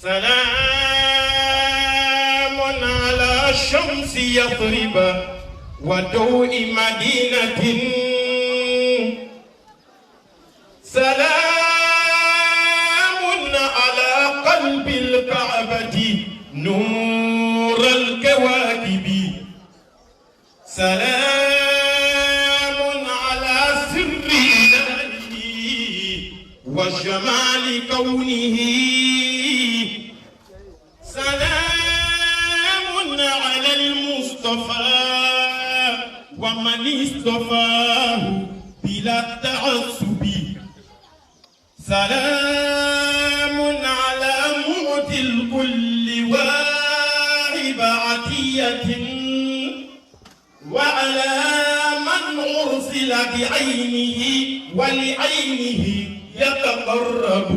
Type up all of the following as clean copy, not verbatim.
سلام على شمس يثرب وضوء مدينة سلام على قلب الكعبة نور الكواكب سلام على سر الله وجمال كونه سلام على المصطفى ومن اصطفاه بلا تعصب سلام على معطي الكل واهب عطية وعلى من أرسل بعينه ولعينه يتقرب.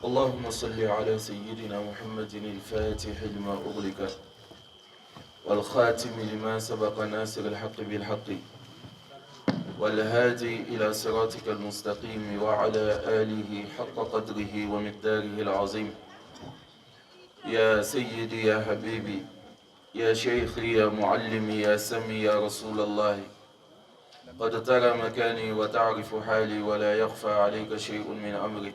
اللهم صل على سيدنا محمد الفاتح لما أغلق والخاتم لما سبق ناصر الحق بالحق والهادي إلى صراطك المستقيم وعلى آله حق قدره ومقداره العظيم. يا سيدي يا حبيبي يا شيخي يا معلمي يا سمي يا رسول الله، قد ترى مكاني وتعرف حالي ولا يخفى عليك شيء من أمري.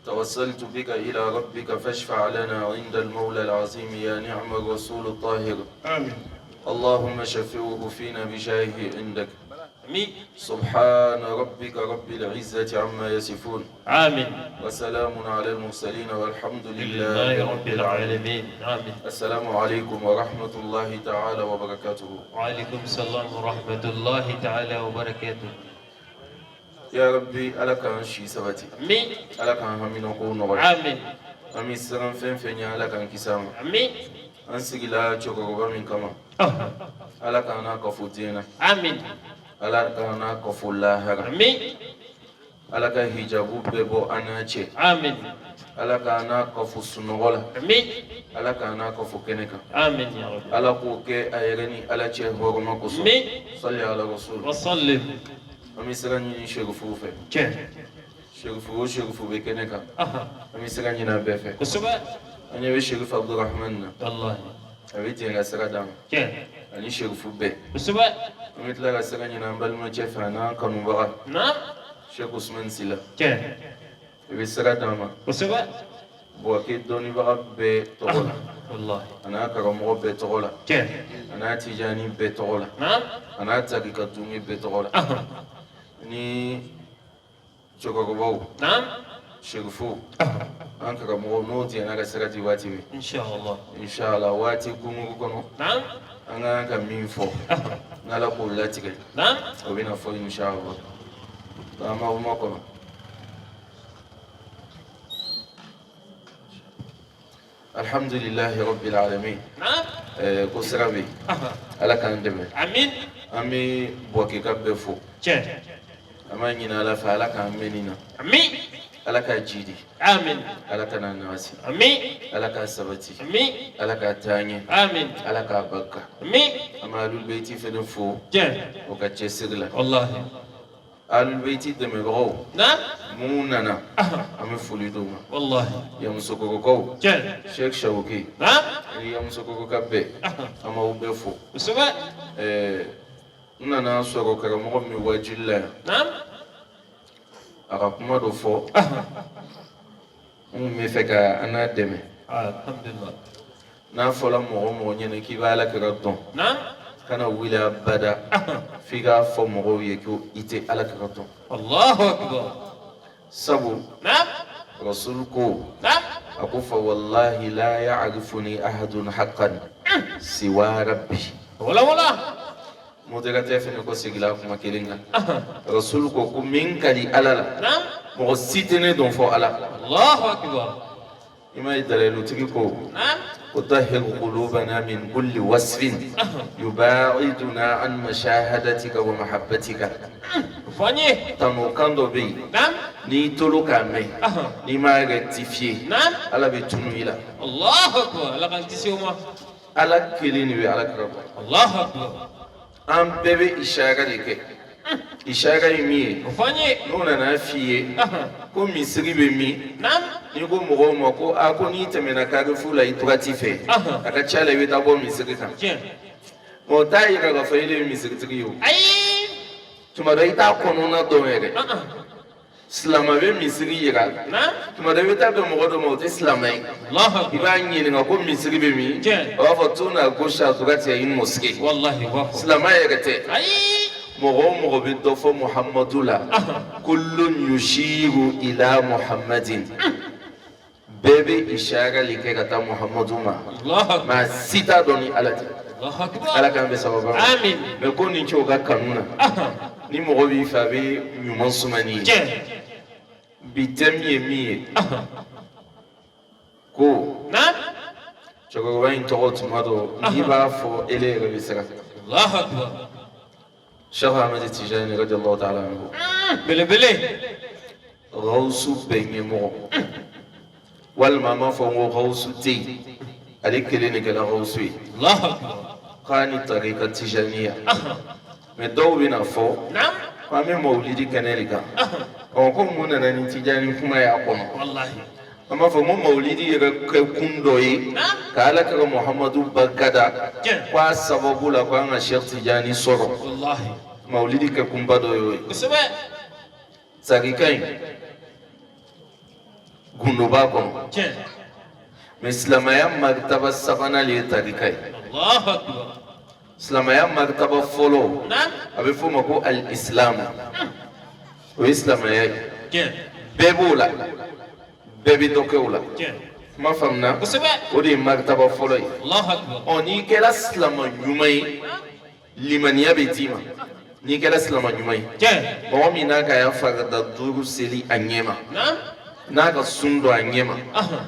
توسلت بك إلى ربك فاشفع لنا عند المولى العظيم يا نعم الرسول الطاهر. آمين. اللهم شفعه فينا بجاهه عندك. آمين. سبحان ربك رب العزة عما يصفون. آمين. وسلام على المرسلين والحمد لله لله رب العالمين. آمين. السلام عليكم ورحمة الله تعالى وبركاته. وعليكم السلام ورحمة الله تعالى وبركاته. يا ربي ألك أنشي سبتي. آمين. ألك أنهمين قونغ. آمين. أمي سرم فين فين ألك أنكسام. آمين. أنسي لا تشكر من كما. ألك أنا كفوتينا. آمين. ألك أنا كفولا. آمين. ألك هجابو بيبو أناتشي. آمين. ألك أنا كفوسنغولا. آمين. ألك أنا كفوكنيكا. آمين يا رب. ألك أوكي أيرني ألك هورما كوسو. آمين. صلي على رسول. وصلي. أمي سرني شرفو في. جه. شرفو بكنيكا. أمي سرني نبفة. كسبة. أنا بشرف عبد الرحمن. والله. أبي تيجي سردام. جه. أنا شرفو به. كسبة. أمي تلا سرني نامبل ما شفنا كانوا بقى. نعم. شيخ عثمان سيلا. جه. أبي سردام. كسبة. بوكي دوني بقى بتقولا. والله. أنا كرمو بتقولا. جه. أنا تيجاني بتقولا. نعم. أنا تاريخ دوني بتقولا. ni chokogobo نعم. shirfu an ka mo no ti na ga sarati wati mi إن شاء الله. inshallah wati kumu kono نعم. an ga ka min fo na la ko lati ga نعم. o bina fo inshallah ta ma mo kono alhamdulillah rabbil alamin. نعم. ko sarabi ala kan deme آمين. ami boki kabbe fo جه. ama nyina la fa ala kan menina آمين. ala ka jidi آمين. ala kana nasi آمين. ala ka sabati آمين. ala ka tanye آمين. ala ka bakka آمين. ama alul beiti fedin fo جه. o ka chesirla والله. alul beiti de me bro نعم. munana ame fuliduma والله. ya musoko ko جه. sheikh shawki نعم. ya musoko kabbe ama ube fo كسبة. nana soro karamo mi wajilla نعم. aka kuma do fo me feka ana deme الحمد لله. na fola mo nyene ki bala ka don نعم. kana wila bada figa fo mo ye ko ite ala ka don الله أكبر. sabu نعم. rasul ko نعم. aku fa wallahi la ya'rifuni ahadun haqqan siwa rabbi ولا. modera tefene ko sigila kuma kelinga rasul ko min kali alala نعم. mo sitene don fo ala الله أكبر. ima idalelu tigi ko نعم. وطهر قلوبنا من كل وصف يباعدنا عن مشاهدتك ومحبتك فاني. تنوكاندو بي نعم. ni tolo ka mɛn ni ma rectifier نعم. ala bɛ tunu i la الله أكبر. لقد تسيوما. ala kelen de bɛ ala kira bɔ الله أكبر. an bɛɛ bɛ isara de kɛ ishara yi mi ufanye nuna na fiye ko misiri be mi nam ni ko mɔgɔw ma ko a ko n'i tɛmɛna karifu la i tugati fɛ a ka ca la i bɛ taa bɔ misiri kan o t'a yira k'a fɔ e de ye misiritigi ye o ayi tuma dɔ i t'a kɔnɔna dɔn yɛrɛ silama bɛ misiri yira tuma dɔ i bɛ taa bɛn mɔgɔ dɔ ma o tɛ silama ye i b'a ɲininka ko misiri bɛ min o b'a fɔ tuna gauche à droite il y a une mosquée silama yɛrɛ tɛ mɔgɔ o mɔgɔ bɛ dɔ fɔ muhamadu la kullun yushiru ila muhammadin bɛɛ bɛ isharali kɛ ka taa muhamadu ma maa si t'a dɔn ni ala tɛ ala k'an bɛ sababu ma mɛ ko nin cɛ o ka kanu na ni mɔgɔ b'i fɛ a bɛ ɲuman sumani ye bi thème ye min ye ko cɛkɔrɔba in tɔgɔ tuma dɔ n'i b'a fɔ ele yɛrɛ bɛ siran Cheikh Ahmed Tijani radiyallahu ta'ala anhu belebele Gawusu bɛɛ ɲɛmɔgɔ walima an b'a fɔ n ko Gawusu tɛ yen ale kelen de kɛra Gawusu ye k'a ni tarika Tijaniya mɛ dɔw bɛna fɔ ko an bɛ mawulidi kɛnɛ de kan ko mun nana ni Tijani kuma y'a kɔnɔ an b'a fɔ ko mawulidi yɛrɛ kɛ kun dɔ ye ka ala kɛra Muhamadu barikada ko a sababu la ko an ka Cheikh Tijani sɔrɔ mawulidi kɛ kunba dɔ y'o ye tarika in gundo b'a kɔnɔ mɛ silamɛya maritaba sabanan de ye tarika ye silamɛya maritaba fɔlɔ a bɛ f'o ma ko al-islam o ye silamɛya ye bɛɛ b'o la bɛɛ bɛ dɔ kɛ o la kuma faamuna o de ye maritaba fɔlɔ ye n'i kɛra silama ɲuman ye limaniya bɛ d'i ma n'i kɛra silama ɲuman ye mɔgɔ min n'a ka y'a farida 5 seli a ɲɛ ma n'a ka sun dɔn a ɲɛ ma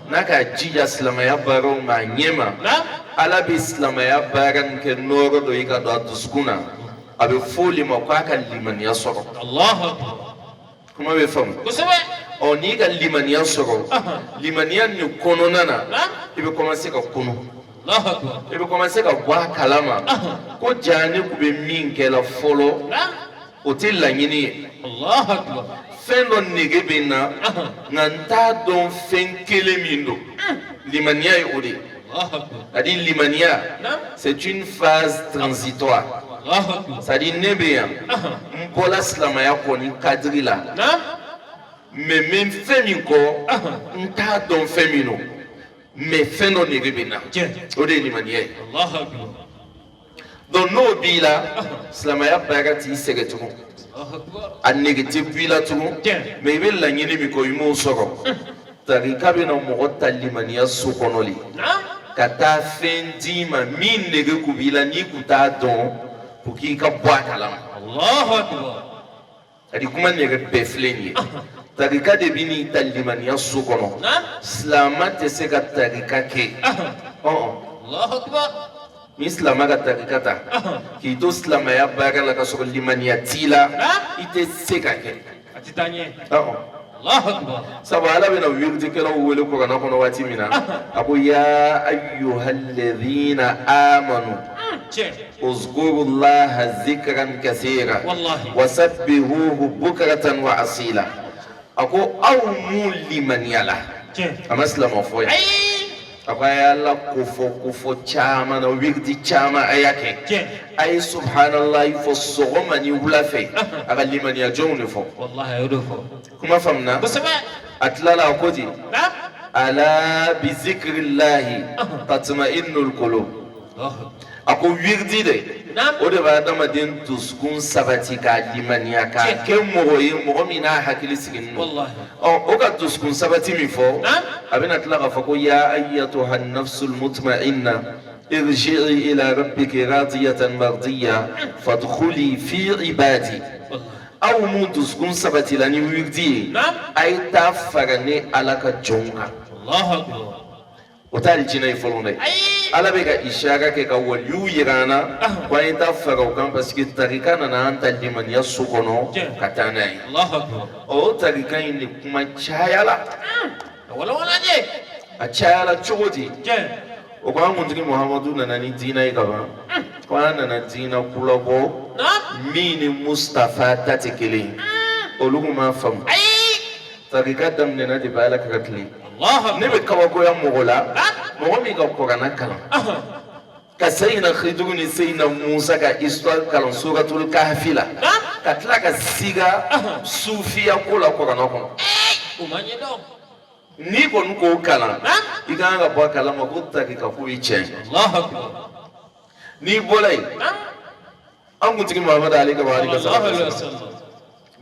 n'a ka jija silamɛya baaraw ma a ɲɛ ma ala bɛ silamɛya baara nin kɛ nɔɔrɔ dɔ ye ka don a dusukun na a bɛ fɔ o de ma k'a ka limaniya sɔrɔ kuma bɛ faamu n'i ka limaniya sɔrɔ limaniya nin kɔnɔna na i bɛ commencer ka kunu i bɛ commencer ka bɔ a kalama ko jaa ne tun bɛ min kɛla fɔlɔ o tɛ laɲini ye fɛn dɔ nege bɛ n na nka n t'a dɔn fɛn kelen min don limaniya ye o de ye c'est-à-dire limaniya c'est une phase transitoire c'est-à-dire ne bɛ yan n bɔla silamɛya kɔni kadiri la mɛ n bɛ fɛn min kɔ n t'a dɔn fɛn min don mɛ fɛn dɔ nege bɛ n na o de ye limaniya ye donc n'o b'i la silamɛya baara t'i sɛgɛn tugun a nege tɛ bɔ i la tugun mɛ i bɛ laɲini min kɔ i m'o sɔrɔ tarika bɛ na mɔgɔ ta limaniya so kɔnɔ de ka taa fɛn d'i ma min nege kun b'i la n'i kun t'a dɔn pour k'i ka bɔ a kalama c'est-à-dire kuma nɛgɛ bɛɛ filɛ nin ye tarika de bɛ n'i ta limaniya so kɔnɔ silama tɛ se ka tarika kɛ ni silama ka tarika ta k'i to silamɛya baara la ka sɔrɔ limaniya t'i la i tɛ se ka kɛ sabu ala bɛna wiridikɛlaw wele kuranɛ kɔnɔ waati min na a ko ya ayyuhalladhina amanu uzkurullaha zikran kaseera wasabbihuhu bukratan wa asila a ko aw mun limaniya la a ma silama fɔ ye a ko a y'a la kofɔ caman na wiridi caman a y'a kɛ a ye subhanallah fɔ sɔgɔma ni wula fɛ a ka limaniya jɔnw de fɔ kuma faamuna a tilala a ko ten ala bi zikrillahi tatma'innul qulub a ko wiridi de o de b'a adamaden dusukun sabati k'a limaniya k'a kɛ mɔgɔ ye mɔgɔ min n'a hakili sigilen don o ka dusukun sabati min fɔ a bɛna tila k'a fɔ ko ya ayyatuha nafsul mutma'inna irji'i ila rabbiki radiyatan mardiyya fadkhuli fi ibadi aw mun dusukun sabati la ni wiridi ye a ye taa fara ne ala ka jɔnw kan o t'a alijinɛ ye fɔlɔ dɛ ala bɛ ka ishara kɛ ka waliyu yira an na ko an ye taa fara o kan parce que tarika nana an ta limaniya so kɔnɔ ka taa n'a ye o tarika in de kuma cayala a cayala cogo di o ko an kuntigi muhamadu nana ni diinɛ ye ka ban fana na dina kulabo mini Mustafa tatikili oluguma fam tarika dam ne na di bala kakatli ne be kawako ya mogola mogo mi ka korana kalan ka sayina khidru ni sayina Musa ka histoire kalan suratul kahfi la ka tila ka siga sufiya kola korana kono umanye do ni kon ko kalan iganga bo kalan ma ko takika ko iche Allahu akbar ni bolay an gutigi Muhammad Ali ka bari ka sallallahu alaihi wasallam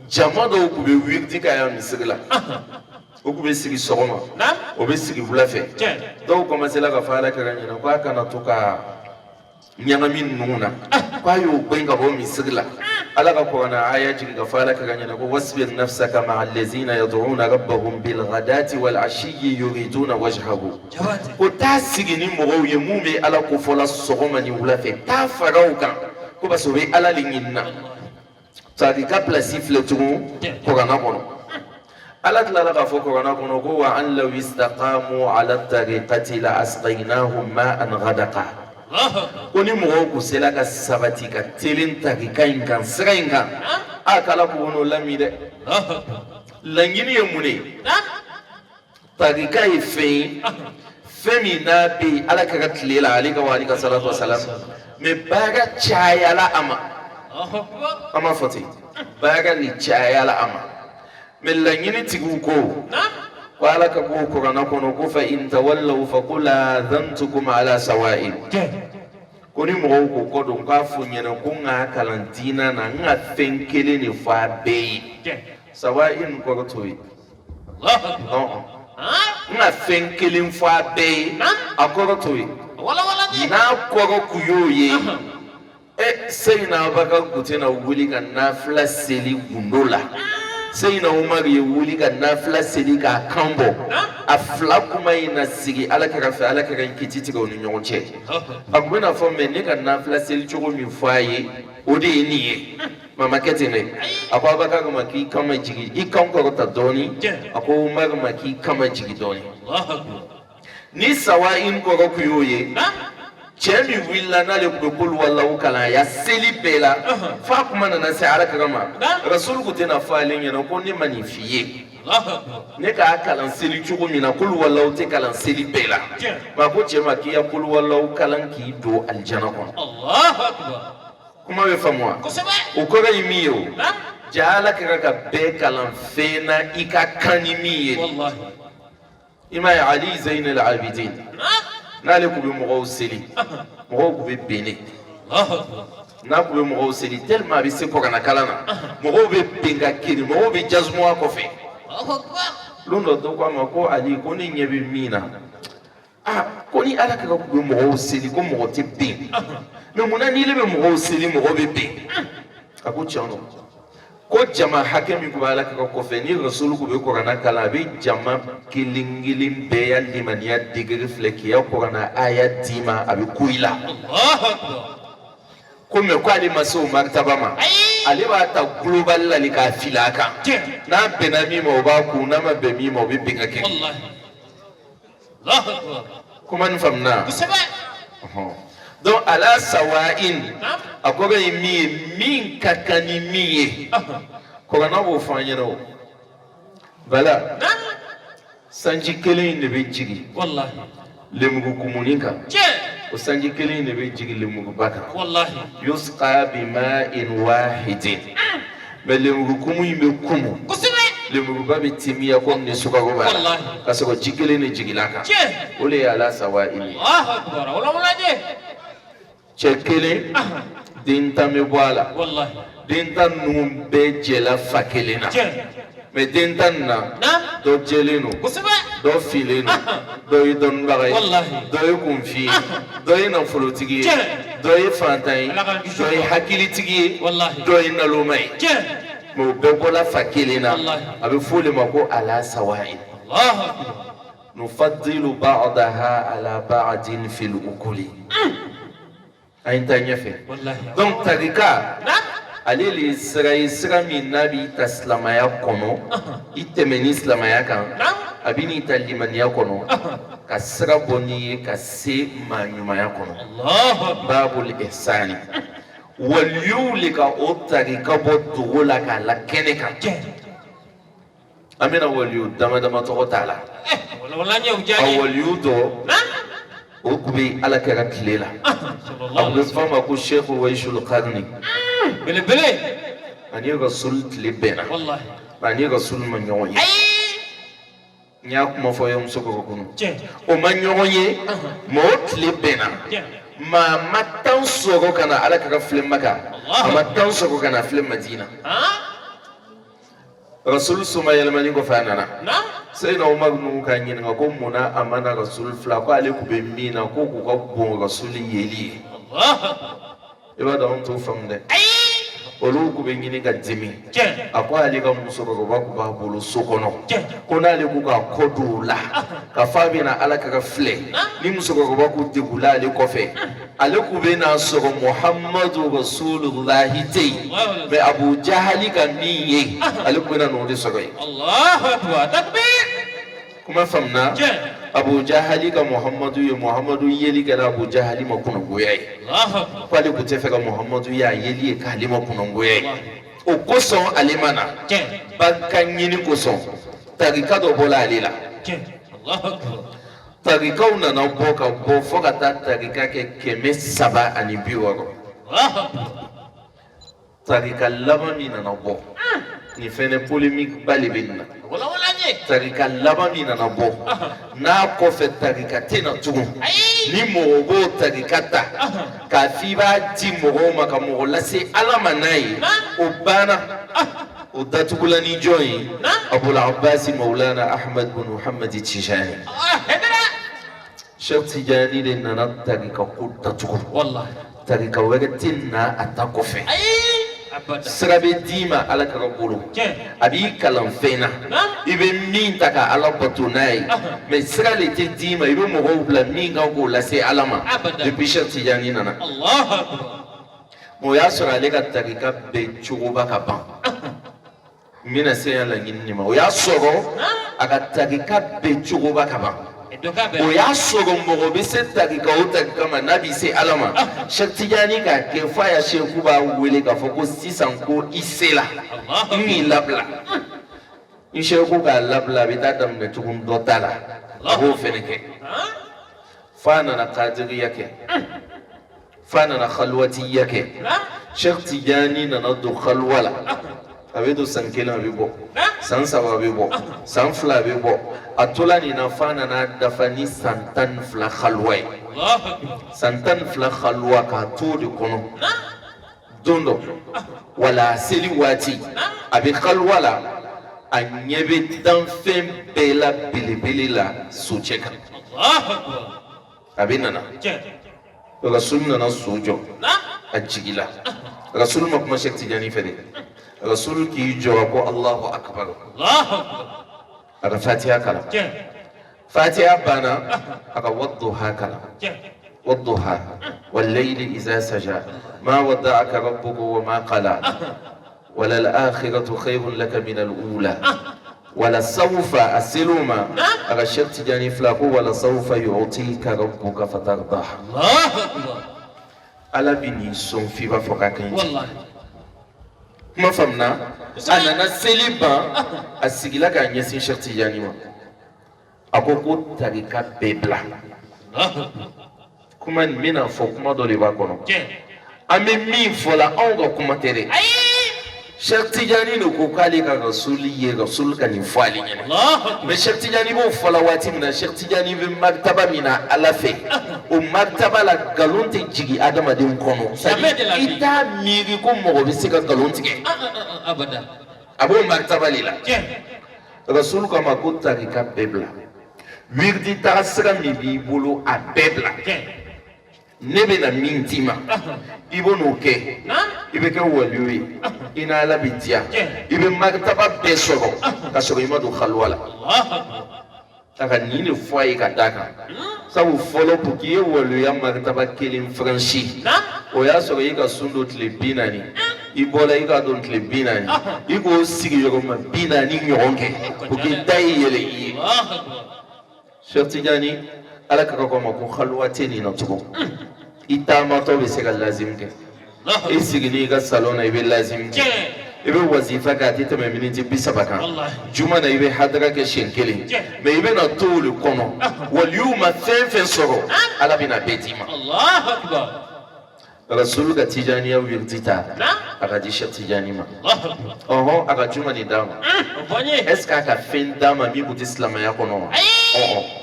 jama do ku be wirdi ka ya misirla o ku be sigi sogoma o be sigi wulafe do ko masela ka fala ka ganya ko aka na to ka nyanga min nuna kwa yo benga bo misirla ala ka ko na aya jigi ka fala ka ganya ko wasbir nafsaka ma allazina yad'una rabbahum bil ghadati wal ashiyyi yuriduna wajhahu ko ta sigi ni mo ye mume ala ko fola sogoma ni wulafe ta farauka ko basobe ala linginna sadi ka place fletugu korana kono ala tla la fo korana kono ko wa an law istaqamu ala tariqati la asqaynahum ma'an ghadaqa oni mo ko sela ka sabati ka telin tarika inkan sirainga akala ko wono lamide langini yemune tarika ife femina bi ala ka tlela alika wa alika salatu wassalam me baga chaya la ama foti baga ni chaya la ama mellangini tiguko wala ka ko korana kono ko fa in tawallaw fa qul adhantukum ala sawa'in koni mo ko ko don ka funyana ko nga kalantina na nga fenkele ni fa be sawa'in ko toyi nga fenkele fa be akoro toyi wala na ko ku yoye sayna baka kutina wuli kan nafla seli gundola sayna Umar ye wuli kan nafla seli ka kambo afla kuma ina sigi alaka fa alaka kan kititi ga woni nyonche aguna fo men ne kan nafla seli chogo mi faye odi niye mama ketine akwa baka ga maki kama jigi ikan ko ta doni akwa Umar maki kama jigi doni ni sawa'in ko ko yoye chemi willa na le kul wallahu kala ya seli bela fa kuma na sai alaka gama rasul ku tana falin yana ko ni manifiye ne ka kalan seli chugo mina kul wallahu te kalan seli bela ma ko chema ki ya kul wallahu kalan ki do aljana ko Allahu akbar kuma we famwa o ko ga yimiyo jala ka be kalan fena ika kanimiye wallahi ima Ali Zain al-Abidin nale ku be mo seli mo ku be bene na ku be mo seli tellement be se ko kana kalana mo be benga kiri mo be jazmo akofe lundo to kwa mako Ali ko ni nyebe mina ko ni ala ka ku be mo seli ko mo te ben me muna ni le be mo seli mo be ben ako chano ko jama hakemi ku bala ka ko fe ni rasul ku be ko kana kala be jama kilingilin be ya limaniya digri fleki ya ko kana aya dima abi kuila Allahu akbar ko me ko ali maso martaba ma ali ba ta global la ka filaka na benami mo ba ku na ma be mi mo be binga ke wallahi Allahu akbar kuma ni famna donc ala sawa'in akoga mi min kakani miye ko na bo fanyero bala sanji kelen ne be jigi wallahi lemugo kumuninka o sanji kelen ne be jigi lemugo baka wallahi yusqa bima'in wahidin be lemugo kumu be kumu lemugo babe timiya ko ne suka go bala wallahi kasoko jikele ne jigilaka ole ala sawa'in Allahu akbar wala walaje chekele dinta me boala wallahi dinta num be jela fakelena me dinta na do jeleno do fileno do idon bagay wallahi do kunfi do ina folotigi do fantai do hakilitigi wallahi do ina lumay mo be bola fakelena abe fole mako ala sawa'in Allahu akbar nufaddilu ba'daha ala ba'din fil ukuli ainta nyefe donc tarika ale le sira min nabi taslamaya kono itemeni islamaya kan abini talimaniya kono ka sira boni ka se ma ɲumanya kono الله babul ihsani waliyu le ka o tarika bɔ dogo la k'a la kɛnɛ kan an bɛna waliyu dama dama tɔgɔ t'a la ولا نيو a جاني waliyu dɔ o kun bɛ ala kɛra tile la صلى a الله kun bɛ fɔ a ma ko sheikh waisul qarni بلي بلي ani rasul tile bɛnna والله ani rasul ma ɲɔgɔn ye n y'a kuma fɔ ye muso kɔrɔ kɔnɔ جن o ma ɲɔgɔn ye ma o tile bɛnna جن maa ma tan sɔrɔ ka na ala kɛra filɛ maka a ma tan sɔrɔ ka na filɛ madina ها rasul soma yɛlɛmani kɔfɛ a nana نعم seyina umar nuhu k'a ɲininka ko munna a mana rasul fila ko ale kun bɛ min na ko k'u ka bon rasul yeli ye الله i b'a dɔn anw t'o faamu dɛ olu kun bɛ ɲini ka dimi جن a ko ale ka musokɔrɔba kun b'a bolo so kɔnɔ جن ko n'ale k'u ka kɔ don o la ka fɔ a bɛna ala ka filɛ ni musokɔrɔba k'u degula ale kɔfɛ ale k'u bɛna sɔrɔ muhammadu rasulullahi tɛ yen mɛ abu jahali ka min ye ale k'u bɛna n'o de sɔrɔ yen الله أكبر تكبير kuma faamuna جن abu jahali ka muhammadu ye muhammadu yeli kɛra abu jahali ma kunnangoya ye الله أكبر ko ale kun tɛ fɛ ka muhammadu ye a yeli ye k'ale ma kunnangoya ye o kosɔn ale ma na جن barika ɲini kosɔn tarika dɔ bɔla ale la جن الله أكبر tarikaw nana bɔ ka bɔ fɔ ka taa tarika kɛ 360 الله أكبر tarika laban min nana bɔ nin fɛnɛ polémique ba de bɛ nin na ولا نيو tarika laban min nana bɔ n'a kɔfɛ tarika tɛna tugun ni mɔgɔ b'o tarika ta k'a fɔ i b'a di mɔgɔw ma ka mɔgɔ lase ala ma n'a ye o banna o datugula ni jɔn ye abul abbas maulana ahmad bin muhammad tijani sheikh tijani de nana tarika ko datugu والله tarika wɛrɛ tɛ na a ta kɔfɛ أبدا sira bɛ d'i ma ala ka bolo جن a b'i kalan fɛn na i bɛ min ta ka ala bato n'a ye mɛ sira de tɛ d'i ma i bɛ mɔgɔw bila min kan k'o lase ala ma depuis sheikh tijani nana الله أكبر o y'a sɔrɔ ale ka tarika bɛɛ cogoba ka ban n bɛna se yan laɲini nin ma o y'a sɔrɔ a ka tarika bɛɛ cogoba ka ban o y'a sɔrɔ mɔgɔ bɛ se tarika o tarika ma n'a bɛ se ala ma sheikh tijani k'a kɛ f'a ya sheikh b'a wele k'a fɔ ko sisan ko i se la i m'i labila ni sheikh k'a labila a bɛ taa daminɛ tugun dɔ ta la a b'o fɛnɛ kɛ f'a nana kadiriya kɛ f'a nana khalwatiya kɛ sheikh tijani nana don khalwa la a bɛ don san 1 a bɛ bɔ san 3 a bɛ bɔ san 2 a bɛ bɔ a tola nin na f'a nana dafa ni san 12 khalwa ye الله أكبر san 12 khalwa k'a to o de kɔnɔ don dɔ wala seli waati a bɛ khalwa la a ɲɛ bɛ danfɛn bɛɛ la belebele la so cɛ kan الله أكبر a bɛ nana جن rasul nana so jɔ نعم a jigila rasul ma kuma sheikh tijani fɛ dɛ rasul k'i jɔ ko allahu akbar الله أكبر a ka fatiha kalan جن fatiha banna a ka wadduha kalan جن والضحى والليل إذا سجى ما ودعك ربك وما قلى وللآخرة خير لك من الأولى ولسوف أسلما أغشيت تجاني فلاكو ولسوف يعطيك ربك فترضى الله أكبر ألا بني سون في بفقاكين والله ما فهمنا أنا نسلبا أسيغلك أن يسين شيخ تجاني ما أكوكو تاريكا بيبلا الله أكبر kuma nin bɛna fɔ kuma dɔ de b'a kɔnɔ جن an bɛ min fɔ la anw ka kuma tɛ dɛ sheikh tijani de ko k'ale ka rasuli ye rasul ka nin fɔ ale ɲɛna الله أكبر mais sheikh tijani b'o fɔ la waati min na sheikh tijani bɛ martaba min na ala fɛ o martaba la nkalon tɛ jigin adamaden kɔnɔ c'est à dire i t'a miiri ko mɔgɔ bɛ se ka nkalon tigɛ أبدا a b'o martaba de la جن rasul ko a ma ko tarika bɛɛ bila wirdi taga sira min b'i bolo a bɛɛ bila جن ne bɛna min d'i ma i bɛ n'o kɛ نعم i bɛ kɛ waliyu ye i n'ala bɛ diya i bɛ martaba bɛɛ sɔrɔ ka sɔrɔ i ma don khalwa la الله أكبر a ka nin de fɔ a ye ka d'a kan sabu fɔlɔ pour que i ye waliyuya martaba kelen franchi نعم o y'a sɔrɔ i ka sun don tile 40 i bola i ka don tile 40 i k'o sigi yɔrɔma 40 ɲɔgɔn kɛ o k'i da i yɛlɛ i ye Cheikh Tidiane ala ka ko ma ko khalwa tɛ nin na tugun i taamatɔ bɛ se ka lazim kɛ i sigi n'i ka salon na i bɛ lazim kɛ i bɛ wazifa kɛ a tɛ tɛmɛ miniti 30 kan juma na i bɛ hadara kɛ siɲɛ 1 mais i bɛ na to olu kɔnɔ waliyu ma fɛn fɛn sɔrɔ ala bɛna bɛɛ d'i ma Rasul ka Tijaniya wirdi ta a ka di Cheikh Tidiane ma ɔhɔn a ka juma ni d'a ma est ce que a ka fɛn d'a ma min tun tɛ silamɛya kɔnɔ wa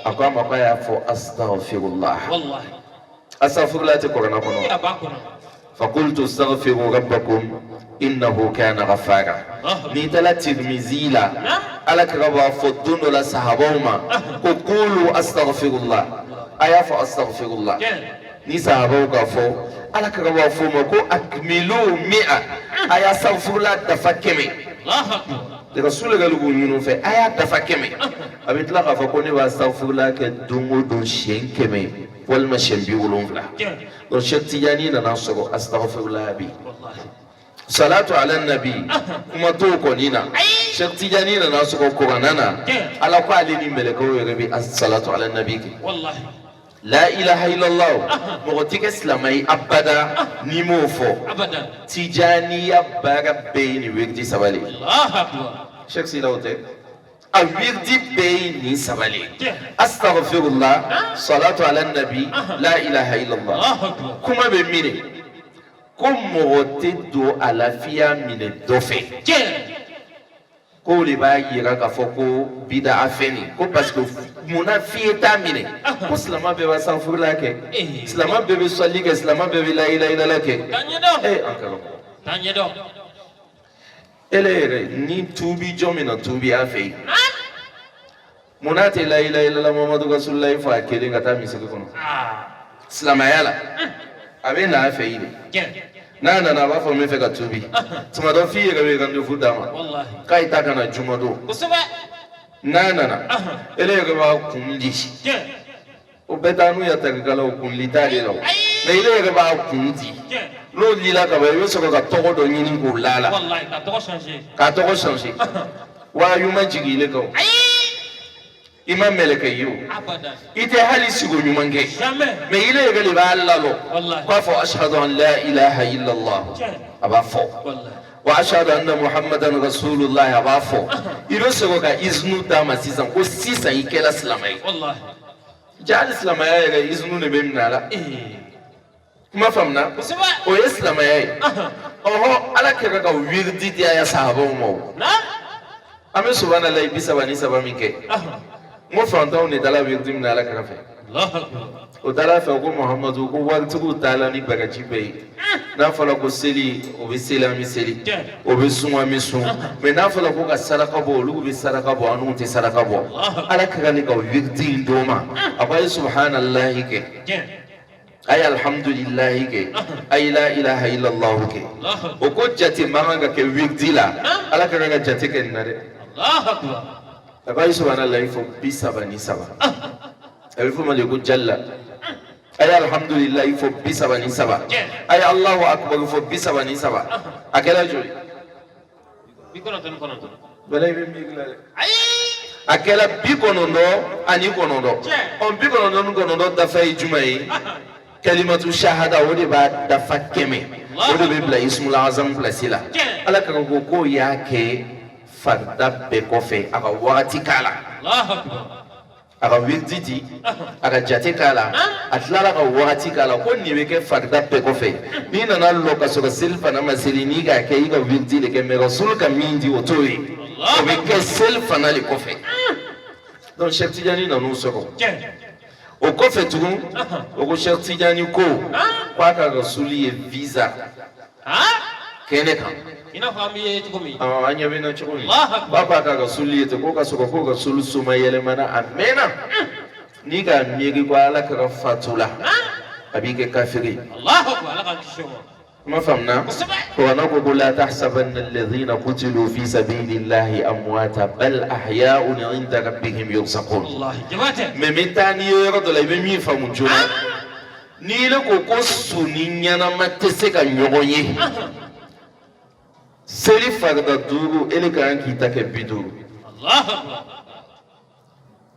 a ko a ma ko a y'a fɔ astaghfirullah astaghfirullah tɛ kɔrɔna kɔnɔ فقلت استغفروا ربكم إنه كان غفارا نيتلا ترمزيلا على كربا فدون ولا صحابوما قولوا استغفر الله أيا فاستغفر الله ني صحابوكا فو على كربا فوما كو أكملوا 100 أيا استغفر الله دفكمي الرسول قال لكم ينو في أيا دفكمي أبيت لك فكوني واستغفر الله كدومو دون شين كمي والمشين بيقولون فلا donc Cheikh Tidiane nana sɔrɔ astaghfirullah bi salatu ala nabi kuma to konina Cheikh Tidiane nana sɔrɔ Qur'ana na ala ko ale ni melekaw yɛrɛ bi salatu ala nabi ke wallahi la ilaha illallah mɔgɔ tɛ kɛ silamɛ abada ni m'o fɔ abada Tijaniya baara bɛɛ ye ni wirdi saba le Allahu akbar Cheikh Silaw tɛ a wirdi bɛɛ ni sabali astaghfirullah salatu ala nabi la ilaha illallah kuma bɛ mine ko mɔgɔ tɛ don a lafiya minɛ dɔ fɛ ko de b'a yira k'a fɔ ko bida a fɛn nin ko parce que munna fiye t'a minɛ ko silama bɛɛ bɛ astaghfirullah kɛ silama bɛɛ bɛ sɔli kɛ silama bɛɛ bɛ la ilaha illallah kɛ an karamɔgɔ ele yɛrɛ ni tuubi jɔn min na tuubi a fɛ yen munna tɛ la ilaha illallah muhammadu rasulullah fɔ a kelen ka taa misiri kɔnɔ silamɛya la a bɛ na a fɛ yen de n'a nana a b'a fɔ n bɛ fɛ ka tuubi tuma dɔ f'i yɛrɛ bɛ rendez-vous d'a ma k'a ye taa ka na juma don n'a nana ele yɛrɛ b'a kun di o bɛɛ taa n'u ya tarikalaw kunli t'ale la o mais ele yɛrɛ b'a kun di n'o lila ka ban i bɛ sɔrɔ ka tɔgɔ dɔ ɲini k'o la la k'a tɔgɔ changer warayu ma jigin ile kan i ma mɛlɛkɛ ye o i tɛ hali sigo ɲuman kɛ mais ile yɛrɛ de b'a lalɔ k'a fɔ ashhadu an la ilaha illallah a b'a fɔ wa ashhadu anna muhammadan rasulullah a b'a fɔ i bɛ sɔrɔ ka izinu d'a ma sisan ko sisan i kɛra silamɛ ye ja hali silamɛya yɛrɛ izinu de bɛ minɛ a la kuma faamuna o ye silamɛya ye ɔhɔ ala kɛra ka wirdi di a ya sahabaw ma o an bɛ subhanalahi 33 min kɛ n ko fantanw de dala wirdi min ala kɛrɛfɛ o dala fɛ ko muhamadu ko waritigiw t'a la ni bagaji bɛɛ ye n'a fɔra ko seli o bɛ seli an bɛ seli o bɛ sun an bɛ sun mais n'a fɔra ko ka saraka bɔ olu bɛ saraka bɔ an'u tɛ saraka bɔ ala kɛra ni ka wirdi in d'o ma a ko a ye subhanalahi kɛ a ye alhamdulilahi kɛ a ye la ilaha illallah kɛ o ko jate man kan ka kɛ wirdi la ala kɛra ka jate kɛ nin na dɛ a b'a ye subhanalahi fɔ 37 a bɛ fɔ ma de ko jalla a ye alhamdulilahi fɔ 37 a ye alahu akbar fɔ 37 a kɛra joli bala i bɛ miiri la dɛ a kɛra 99 ani 9 ɔ 99 ni 9 dafa ye juma ye kalimatu shahada o de b'a dafa 100 o de bɛ bila ismul azam place la ala ka ko k'o y'a kɛ farida bɛɛ kɔfɛ a ka wagati k'a la a ka wirdi di a ka jate k'a la a tilala ka wagati k'a la ko nin bɛ kɛ farida bɛɛ kɔfɛ n'i nana lɔ ka sɔrɔ seli fana ma seli n'i k'a kɛ i ka wirdi de kɛ mais rasul ka min di o t'o ye o bɛ kɛ seli fana de kɔfɛ donc Cheikh Tidiane nan'o sɔrɔ o kɔfɛ tugun o ko Cheikh Tidiane ko k'a ka rasul ye visa kɛnɛ kan an ɲɛ bɛ na cogo min k'a k'a ka rasul ye ten ko ka sɔrɔ ko rasul soma yɛlɛmana a mɛnna n'i ka miiri ko ala kɛra fatu la a b'i kɛ kafiri ما فهمنا ونقول لا تحسبن الذين قتلوا في سبيل الله أمواتا بل أحياء عند ربهم يرزقون من تاني يرد لا يبني فهمون جونا نيلو كوكو سنينيانا ما تسيكا نيوغوني seli farda duuru ele kan k'i ta kɛ 50. Allahu Akbar.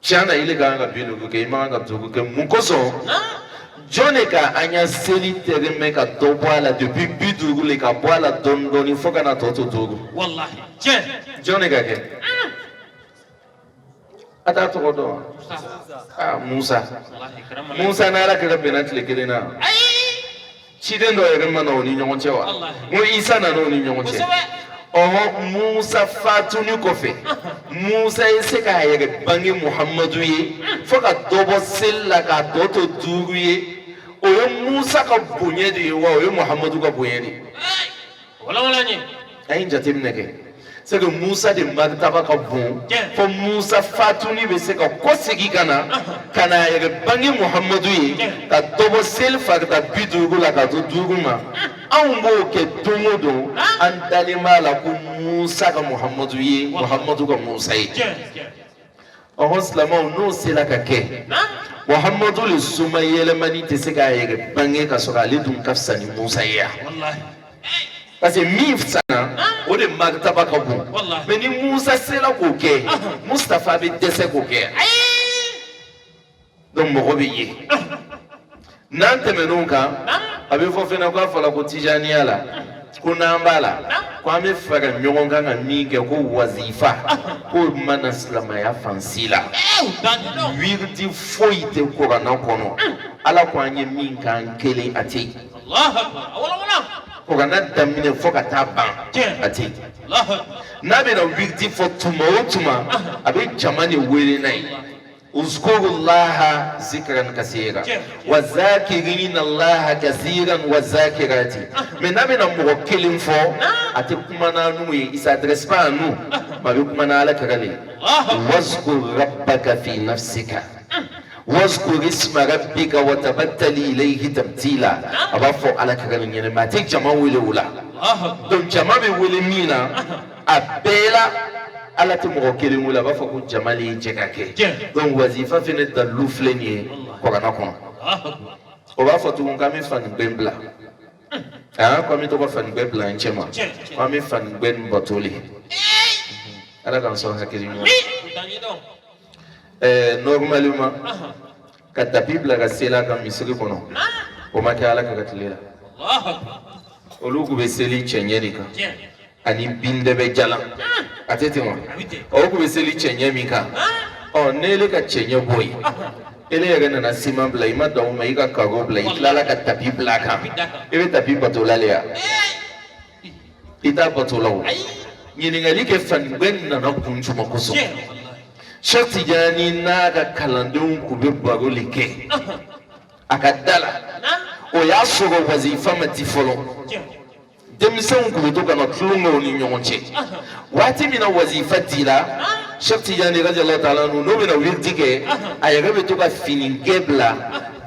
Tiɲɛ na ele kan ka 50 kɛ i man kan ka 5 kɛ mun kosɔn jɔn de ka an ya seli tɛrɛmɛ ka dɔ bɔ a la depuis 50 le ka bɔ a la dɔɔni dɔɔni fo ka na tɔ to 5. Wallahi. Tiɲɛ. Jɔn de ka kɛ a t'a tɔgɔ dɔn wa? Musa. Musa n'Ala kɛra bɛnna tile kelen na. Ciden dɔ yɛrɛ ma na o ni ɲɔgɔn cɛ wa? N ko Isa nana o ni ɲɔgɔn cɛ. Musa fatuni kɔfɛ Musa ye se k'a yɛrɛ bange Muhamadu ye fo ka dɔ bɔ seli la k'a tɔ to 5 ye. O ye Musa ka bonya de ye wa o ye Muhamadu ka bonya de ye? Wala ɲɛ. A ye jateminɛ kɛ. C'est que Musa de martaba ka bon fo Musa fatuni bɛ se ka kɔsegin ka na ka na yɛrɛ bange Muhamadu ye ka dɔ bɔ seli farida 50 la ka to 5 ma. Anw b'o kɛ don o don an dalen b'a la ko Musa ka Muhamadu ye Muhamadu ka Musa ye. Ɔhɔn silamɛw n'o sera ka kɛ Muhamadu le suma yɛlɛmani tɛ se k'a yɛrɛ bange ka sɔrɔ ale dun ka fisa ni Musa ye. Parce que min fisana o de martaba ka bon mais ni Musa sera k'o kɛ Mustafa bɛ dɛsɛ k'o kɛ donc mɔgɔ bɛ ye n'an tɛmɛn'o kan a bɛ fɔ fɛnɛ k'a fɔra ko tijaniya la ko n'an b'a la ko an bɛ fara ɲɔgɔn kan ka min kɛ ko wazifa k'o mana silamɛya fan si la wiridi foyi tɛ kuranɛ kɔnɔ Ala ko an ye min k'an kelen a tɛ yen. Kuranɛ daminɛ fo ka taa ban a tɛ yen. N'a bɛna wiridi fɔ tuma o tuma a bɛ jama de wele n'a ye. اذكروا الله ذكرا كثيرا وذاكرين الله كثيرا وذاكرات من أبنا موكلين فو أتكمنا نوي إسادرس بانو ما بكمنا على كرالي واذكر ربك في نفسك واذكر اسم ربك وتبتل إليه تبتيلا أبافو على كرالي يعني ما تيك جماع ولا دون جماع ولا مينا أبيلا Ala tɛ mɔgɔ kelen wele a b'a fɔ ko jamali jɛ ka kɛ donc wazifa fɛnɛ dalu filɛ nin ye kuranɛ kɔnɔ o b'a fɔ tugun k'an bɛ fanigɛn bila ko an bɛ tɔgɔ fanigɛn bila an cɛ ma ko an bɛ fanigɛn batoli Ala k'an sɔn hakili ɲuman normalement ka tapi bila ka seli a kan misiri kɔnɔ o ma kɛ Ala ka tile la olu kun bɛ seli cɛɲɛ de kan ani bindɛbɛ jalan a tɛ ten wa o kun bɛ seli cɛɲɛ min kan n'ele ka cɛɲɛ bɔ yen ele yɛrɛ nana siman bila i ma dan o ma i ka karo bila i tilala ka tapi bila a kan i bɛ tapi batola le ya i t'a batola o ɲininkali kɛ fanigɛn nana kun jumɛn kosɔn Sheikh Tijani n'a ka kalandenw kun bɛ baro le kɛ a ka da la o y'a sɔrɔ wazifa ma di fɔlɔ denmisɛnw kun bɛ to ka na tulonkɛw ni ɲɔgɔn cɛ waati min na wazifa dira Sheikh Tijani radiyallahu ta'ala anhu n'o bɛna wiridi kɛ a yɛrɛ bɛ to ka finigɛ bila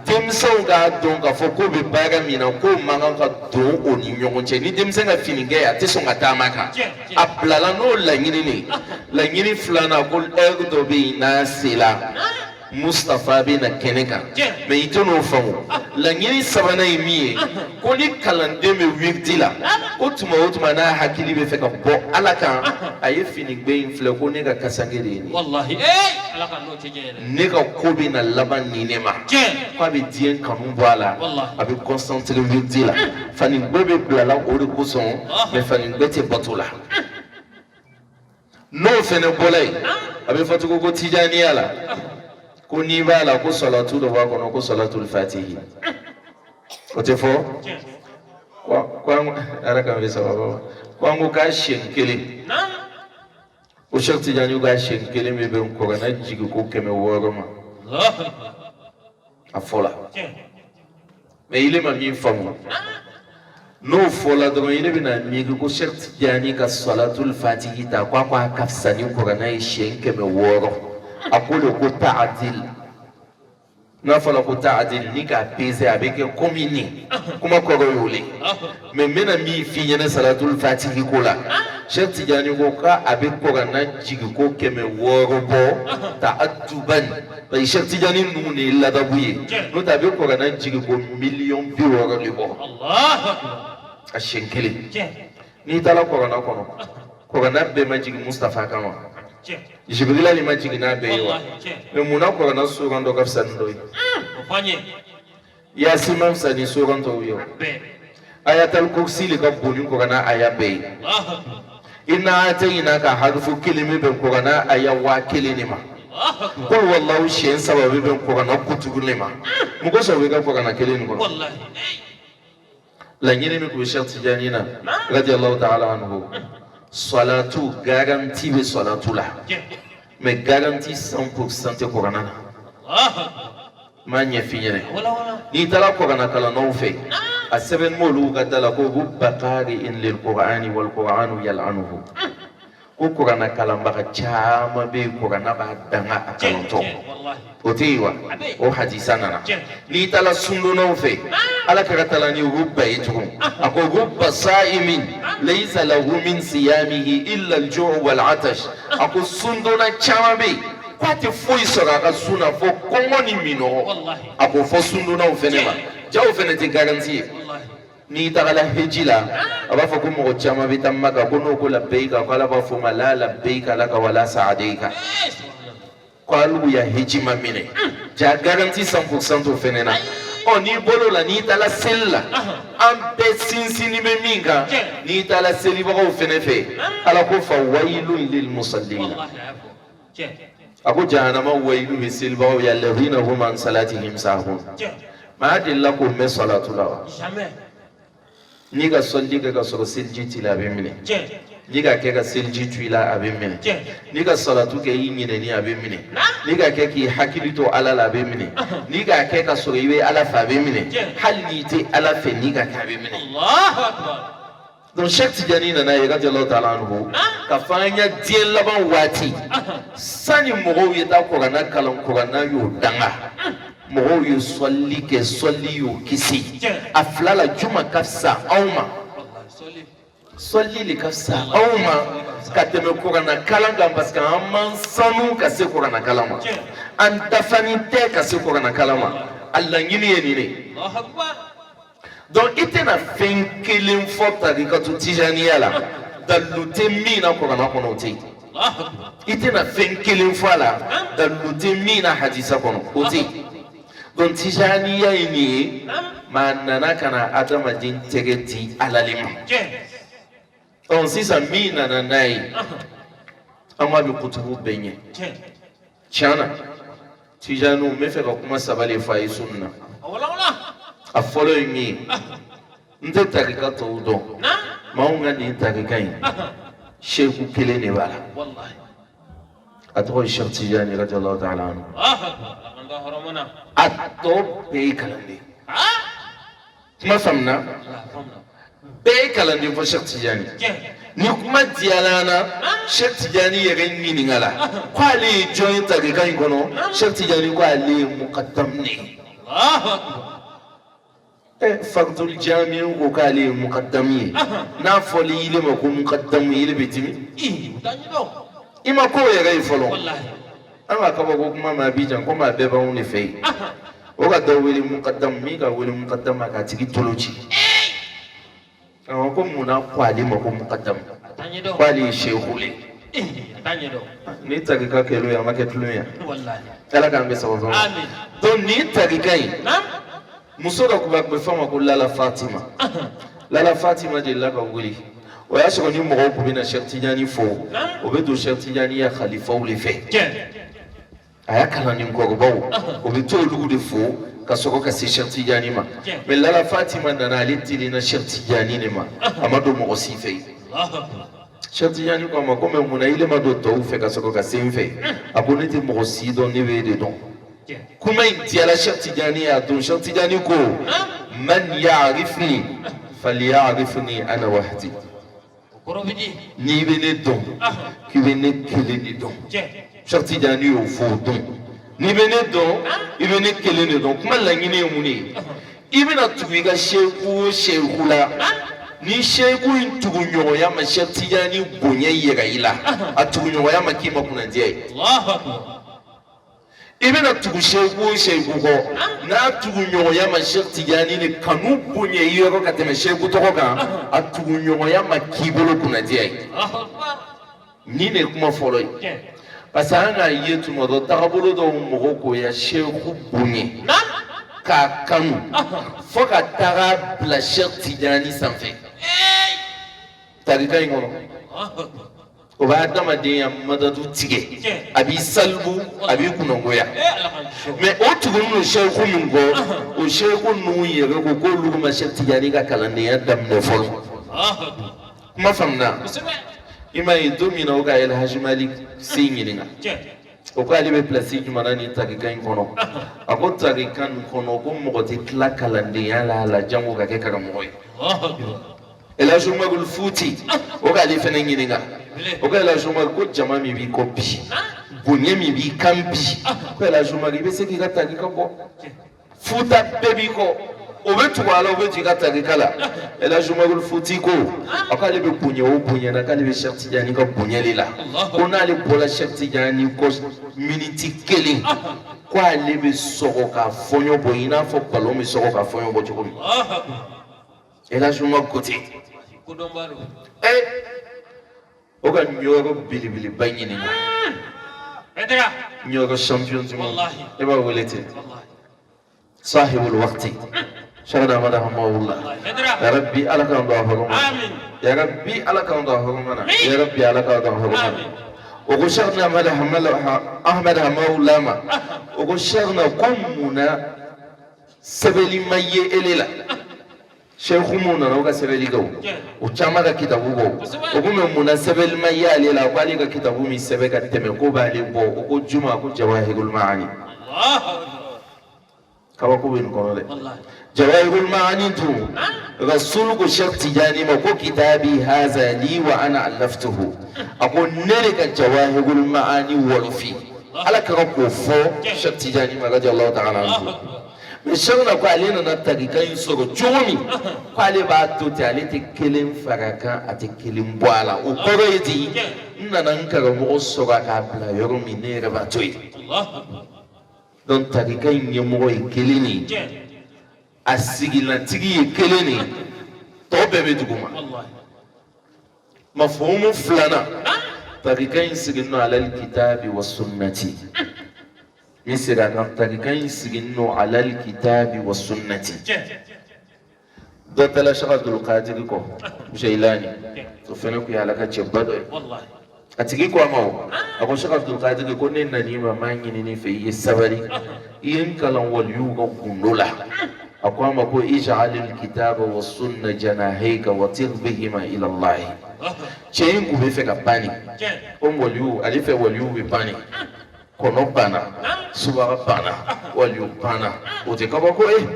denmisɛnw k'a dɔn k'a fɔ k'o bɛ baara min na k'o man kan ka don o ni ɲɔgɔn cɛ ni denmisɛn ka finigɛ a tɛ sɔn ka taama kan a bilala n'o laɲini de laɲini filanan ko heure dɔ bɛ yen n'a sera Mustafa bɛ na kɛnɛ kan mais i tɛ n'o faamu laɲini sabanan ye min ye ko ni kalanden bɛ wiridi la ko tuma o tuma n'a hakili bɛ fɛ ka bɔ Ala kan a ye finigɛ in filɛ ko ne ka kasange de ye nin ne ka ko bɛ na laban nin ne ma k'a bɛ diɲɛ kanu bɔ a la a bɛ concentré wiridi la fanigɛ bɛ bilala o de kosɔn mais fanigɛ tɛ bato la n'o fɛnɛ bɔla yen a bɛ fɔ cogo ko tijaniya la ko n'i b'a la ko salatu dɔ b'a kɔnɔ ko salatul fatihi o tɛ fɔ ko Ala k'an bɛ sababa ko an ko k'a siɲɛ kelen o Sheikh Tijani k'a siɲɛ kelen bɛ bɛn kuranɛ jigi ko 600 ma a fɔla mais ile ma min faamu n'o fɔla dɔrɔn ile bɛna miiri ko Sheikh Tijani ka salatul fatihi ta ko a ka fisa ni kuranɛ ye siɲɛ 600 a ko de ko ta'adil n'a fɔla ko ta'adil ni k'a pese a bɛ kɛ komi nin kuma kɔrɔ y'o le mais n bɛna min f'i ɲɛna salatul fatihi ko la Sheikh Tijani ko k'a bɛ kuranɛ jigi ko 600 bɔ ta'adduban parce que Sheikh Tijani ninnu de ye ladabu ye n'o tɛ a bɛ kuranɛ jigi ko 1,60,000,000 de bɔ a siɲɛ kelen ni tala korana kono korana be majigi Mustafa kama Jibril ali majigi na be wa me muna korana suran do kafsan do fanye Yasin mam sani suran to yo ayatul kursi li kabuni korana ayabe inna atainaka harfu kilimi ben korana ayawa kilinima قل والله شيء سبب بين قرآن أكتب لما مقصر بين قرآن كلين قرآن والله لا ينمي كوشة تجانينا رضي الله تعالى عنه صلاة garantie بصلاة لا mais garantie 100% قرآن ما نيفينه نيتلا قرآن كلا نوفي السبب مولو قد لا كوب بقارئ للقرآن والقرآن يلعنه ko Qur'ana kalamba chama be Qur'ana ba danga akalonto otiwa o hadisana na ni tala sundu no fe ala karatala ni rubba yitum ako rubba sa'imin laysa lahu min siyamihi illa al-ju' wal 'atash ako sundu na chama be kwati foi sora ka suna fo kongoni mino ako fo sundu na ofenema jaw feneti garantie ni tagala hejila aba fa ko mo chama bitamma ka kono ko labbaika kala ba fo mala labbaika laka wala sa'adaika qalu ya hejima mine ja garanti 100% to fenena oni bolo la ni tala sella am be sinsini be minga ni tala seli ba ko fenefe ala ko fa wailul lil musallin ako jahannama wailu bi silba ya alladhina hum an salatihim sahun ma adilla ko me salatu la jamais ni ga solli ga soro silji tila be mine ni ga ke ga silji tuila abe mine ni ga salatu ke yin ne ni abe mine ni ga ke ki hakilito ala la be mine ni ga ke ka soro yiwe ala fa be mine halli te ala fe ni ga ka be mine Allahu akbar don Cheikh Tidiane na ya radiyallahu ta'ala anhu ka fanya dien laban wati sani mo yi ta Qur'ana kalan Qur'ana yo danga mo yu solli ke solli yu kisi aflala juma kafsa auma solli li kafsa auma kateme Qur'ana kalanga parce que amman sanu ka se Qur'ana kalama an dafani te ka se Qur'ana kalama Allah ngini yeni ne Allahu akbar donc itena fenkelen fota rikatu tijaniya la dalute mina Qur'ana kono te itena fenkelen fala dalute mina hadisa kono oti don tijaniya ini manana kana adama din tegeti alalima on sisa mina na nai amma bi kutubu benye chana tijanu mefe ka kuma sabale fa sunna wala a following me nte tarika to do maunga ni tarika yi sheku kele ne bala wallahi ato Cheikh Tidiane radiyallahu ta'ala anhu ato be kalande kuma famna be kalande fo Cheikh Tidiane ni kuma dialana Cheikh Tidiane yere ngini ngala kwali join tarika yi kono Cheikh Tidiane kwali muqaddam ni Allahu akbar فرض الجامع وقال مقدمي نافولي يلي مكو مقدم يلي بيتمي إما كو يغي فلو أما كبا كما ما بيجان كما بيبا وني في وقا دوولي مقدم ميغا ولي مقدم ما كاتيكي تولوشي أما كو منا قوالي مكو مقدم قوالي شيخولي ni tarika kelo ya maketulu ya wallahi ala kan be sababu amin don ni tarika yi musoda kubakbe fama ko lala Fatima de la kawuli o ya sɔrɔ ni mɔgɔw kun bɛna Cheikh Tidiane fo o bɛ don Cheikh Tidiane ya khalifaw de fɛ a y'a kalan ni kɔrɔbaw o bɛ to olu de fo ka sɔrɔ ka se Cheikh Tidiane ma mais lala Fatima nana ale dilina Cheikh Tidiane de ma a ma don mɔgɔ si fɛ Cheikh Tidiane ko a ma ko mais mun na ile ma don tɔw fɛ ka sɔrɔ ka se n fɛ a ko ne tɛ mɔgɔ si dɔn ne bɛ de dɔn kuma intiala Cheikh Tidiane ya don Cheikh Tidiane ko man ya'rifni falya'rifni ana wahdi ni bene don ki bene kele ni don Cheikh Tidiane yo fo don ni bene don i bene kele ni don kuma la ngine muni ibina tubiga sheku la ni sheku intugu nyoya ma Cheikh Tidiane bonye yega ila atugu nyoya ma kima kuna ndiye Allahu akbar ibena tugu sheikhu ko na tugu nyoya ma Sheikh Tidiane ni kanu bunye yoro ka teme sheikhu to ka atugu nyoya ma kibolo kuna diai ni ne kuma folo parce que anga yetu modo takabolo do mo ko ya sheikhu bunye ka kanu fo ka taga la Sheikh Tidiane sanfɛ tarika ingono o b'a adamaden madadu tigɛ a b'i salbu a b'i kunangoya mais o tuguni no sheikhu min kɔ o sheikhu ninnu yɛrɛ ko k'olu ma Sheikh Tidiane ka kalandenya daminɛ fɔlɔ kuma faamuna i m'a ye don min na o ka El Hadji Malick Sy ɲininka o ko ale bɛ place jumɛn ni tarika in kɔnɔ a ko tarika nin kɔnɔ ko mɔgɔ tɛ tila kalandenya la jango ka kɛ karamɔgɔ ye El Hadji Umarul Fouti o ka ale fɛnɛ ɲininka o ko El Hadji Umar ko jama min b'i kɔ bi bonya min b'i kan bi ko El Hadji Umar i bɛ se k'i ka tarika bɔ Futa bɛɛ b'i kɔ o bɛ tugu a la o bɛ tugu i ka tarika la El Hadji Umarul Fouti ko a ko ale bɛ bonya o bonya na k'ale bɛ Cheikh Tidiane ka bonyali la ko n'ale bɔra Cheikh Tidiane kɔ miniti kelen ko ale bɛ sɔgɔ ka fɔɲɔ bɔ i n'a fɔ ballon bɛ sɔgɔ ka fɔɲɔ bɔ cogo min El Hadji Umar ko ten o ka ɲɔyɔrɔ belebeleba ɲininka ɲɔyɔrɔ champion du monde e b'a wele ten sahibul waqti Shaykhna Ahmad rahimahullah ya rabbi ala k'an don a hɔrɔma ya rabbi ala k'an don a hɔrɔma na ya rabbi ala k'an don a hɔrɔma na o ko Shaykhna Ahmad rahimahullah ma o ko Shaykhna ko munna sɛbɛnni ma ye ele la sheikhu mun nana o ka sɛbɛnni kɛ o caman ka kitabu bɔ o ko mɛ munna sɛbɛnni ma ye ale la ko ale ka kitabu min sɛbɛn ka tɛmɛ ko b'ale bɔ o ko juma ko Jawahirul Ma'ani kabako bɛ nin kɔnɔ dɛ Jawahirul Ma'ani tun Rasul ko Sheikh Tidiane ma ko kitabi haza li wa ana allaftuhu a ko ne de ka Jawahirul Ma'ani wɔlɔfi ala ka k'o fɔ Sheikh Tidiane ma radiyallahu ta'ala anhu Shaykhna ko ale nana tarika in sɔrɔ cogo min ko ale b'a to ten ale tɛ kelen fara kan a tɛ kelen bɔ a la o kɔrɔ ye ten n nana n karamɔgɔ sɔrɔ k'a bila yɔrɔ min ne yɛrɛ b'a to yen donc tarika in ɲɛmɔgɔ ye kelen de ye a sigilantigi ye kelen de ye tɔ bɛɛ bɛ duguma mafhumu filanan tarika in sigin no alal kitabi wa sunnati misira kan tarika in sigin no alal kitabi wa sunnati dɔ tala Sheikh Abdul Qadir kɔ Jailani o fɛnɛ kun ye ala ka cɛba dɔ ye a tigi ko a ma o a ko Sheikh Abdul Qadir ko ne nani ma maa ɲini ne fɛ i ye sabari i ye n kalan waliyu ka gundo la a ko a ma ko ij'alil kitaba wa sunna janahayka wa tir bihima ila Allah cɛ in kun bɛ fɛ ka bani o waliyu ale fɛ waliyu bɛ bani kɔnɔ banna subaga banna waliyu banna o tɛ kabako ye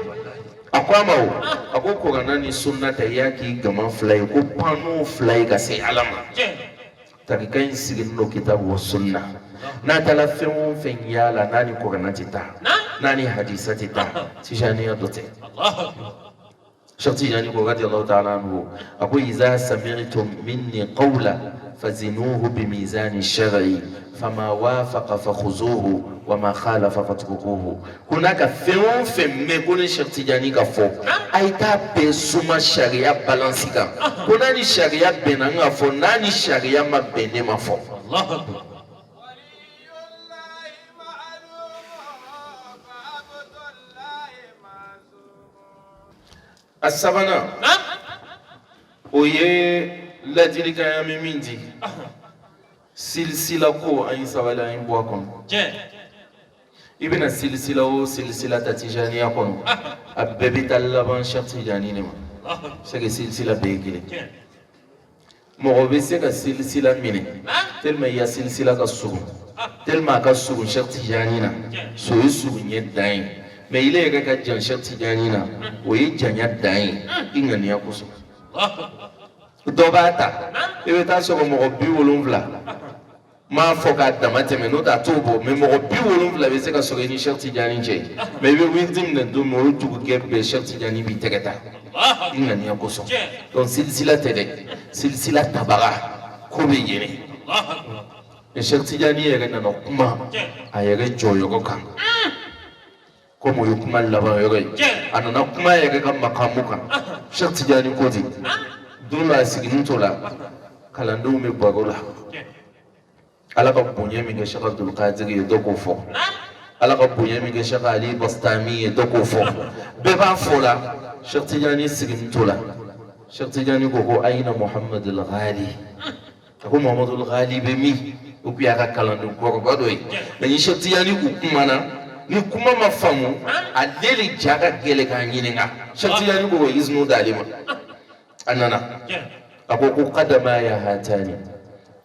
a ko a ma o a ko kuranna ni sunna ta i y'a k'i gama fila ye ko panu fila ye ka se ala ma tarika in sigin no kitabu wa sunna n'a taara fɛn o fɛn yaala n'a ni kuranna tɛ taa n'a ni hadisa tɛ taa tijaniya dɔ tɛ Sheikh Tidiane ko radiyallahu ta'ala anhu a ko iza sami'tum minni qawla fazinuhu bimizani shar'i fama wafaqa fakhuzuhu wama khalafa fatrukuhu kuna ka fɛn o fɛn mɛn ko ni Sheikh Tidiane ka fɔ a ye taa bɛɛ suma sariya balansi kan ko n'a ni sariya bɛnna n ka fɔ n'a ni sariya ma bɛn ne ma fɔ a sabanan o ye ladilikan an bɛ min di silisila ko an ye sabali an ye bɔ a kɔnɔ i bɛna silisila o silisila ta tijaniya kɔnɔ a bɛɛ bɛ taa laban Sheikh Tidiane de ma c'est que silisila bɛɛ ye kelen mɔgɔ bɛ se ka silisila minɛ tellement i ya silisila ka surun tellement a ka surun Sheikh Tidiane na so ye surun ye dan ye mais ile yɛrɛ ka jan Sheikh Tidiane na o ye janya dan ye i ŋaniya kosɔn dɔ b'a ta i bɛ taa sɔrɔ mɔgɔ 70 m'a fɔ k'a dama tɛmɛ n'o tɛ a t'o bɔ mais mɔgɔ 70 bɛ se ka sɔrɔ i ni Sheikh Tidiane cɛ mais i bɛ wiridi minɛ don min o dugukɛ bɛɛ Sheikh Tidiane b'i tɛgɛ ta i ŋaniya kosɔn donc silisila tɛ dɛ silisila tabaga ko bɛ yɛlɛ Cheikh Tidiane yɛrɛ nana kuma a yɛrɛ jɔyɔrɔ kan komi o ye kuma laban yɔrɔ ye a nana kuma yɛrɛ ka makamu kan Cheikh Tidiane ko ten don dɔ a sigilen to la kalandenw bɛ baro la Ala ka bonya min kɛ Cheikh Abdul Qadir ye dɔ k'o fɔ Ala ka bonya min kɛ Cheikh Ali Bastami ye dɔ k'o fɔ bɛɛ b'a fɔ la Cheikh Tidiane sigilen to la Cheikh Tidiane ko ayina Muhammad al-Ghali a ko Muhammad al-Ghali bɛ min o kun y'a ka kalanden kɔrɔba dɔ ye nka ni Cheikh Tidiane ko kumana ni kuma ma faamu ale de ja ka gɛlɛn k'a ɲininka Cheikh Tidiane ko izinu d'ale ma a nana a ko qadama ya hatani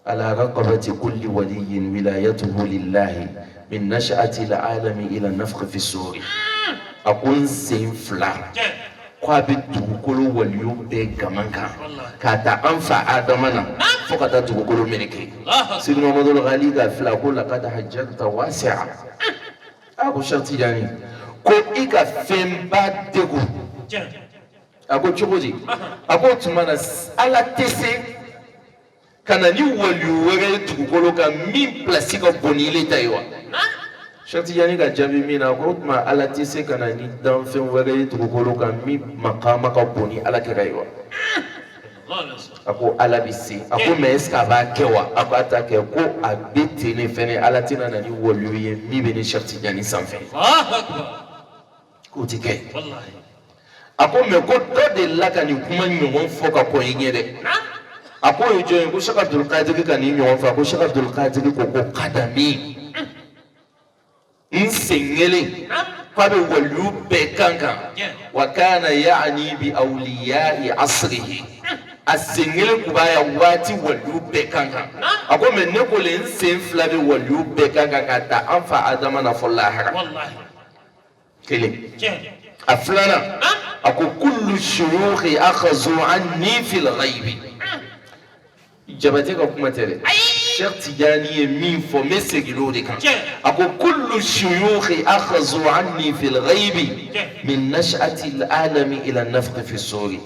ala raqabati kulli waliyyin wilayatuhu lillahi min nash'ati al-alami ila nafkhi fi as-suri a ko n sen fila ko a bɛ dugukolo waliyo bɛɛ gaman kan k'a ta an fa Adama na fo ka taa dugukolo meleke Sidi Muhammadu Ghali ka fila ko laqad hajjarta wasi'a a ko Cheikh Tidiane ko i ka fɛnba degun a ko cogo di a ko tuma na Ala tɛ se ka na ni waliyo wɛrɛ ye dugukolo kan min pilasi ka bon ni ile ta ye wa Cheikh Tidiane ka jaabi min na ko tuma Ala tɛ se ka na ni danfɛn wɛrɛ ye dugukolo kan min maqama ka bon ni Ala kɛra ye wa a ko Ala bɛ se a ko mais est-ce que a b'a kɛ wa a ko a t'a kɛ ko a bɛ ten ne fɛnɛ Ala tɛna na ni waliyo ye min bɛ ni Cheikh Tidiane sanfɛ k'o tɛ kɛ a ko mais ko dɔ delila ka nin kuma ɲɔgɔn fɔ ka kɔn i ɲɛ dɛ a ko o ye jɔn ye ko Cheikh Abdul Qadir ka nin ɲɔgɔn fɔ a ko Cheikh Abdul Qadir ko kadami n sen kelen ko a bɛ waliyu bɛɛ kan kan wa kana ya'ni bi awliya'i asrihi a sen kelen kun b'a ya waati waliyu bɛɛ kan kan a ko mais ne ko le n sen fila bɛ waliyu bɛɛ kan kan ka ta an fa Adama na fɔ lahara kelen a filanan a ko kullu shuyukhi akhazu anni fil ghaibi Jabate ka kuma tɛ dɛ Cheikh Tidiane ye min fɔ n bɛ segin o de kan a ko kullu shuyukhi akhazu anni fil ghaibi min nash'ati al-alami ila nafkhi fi as-suri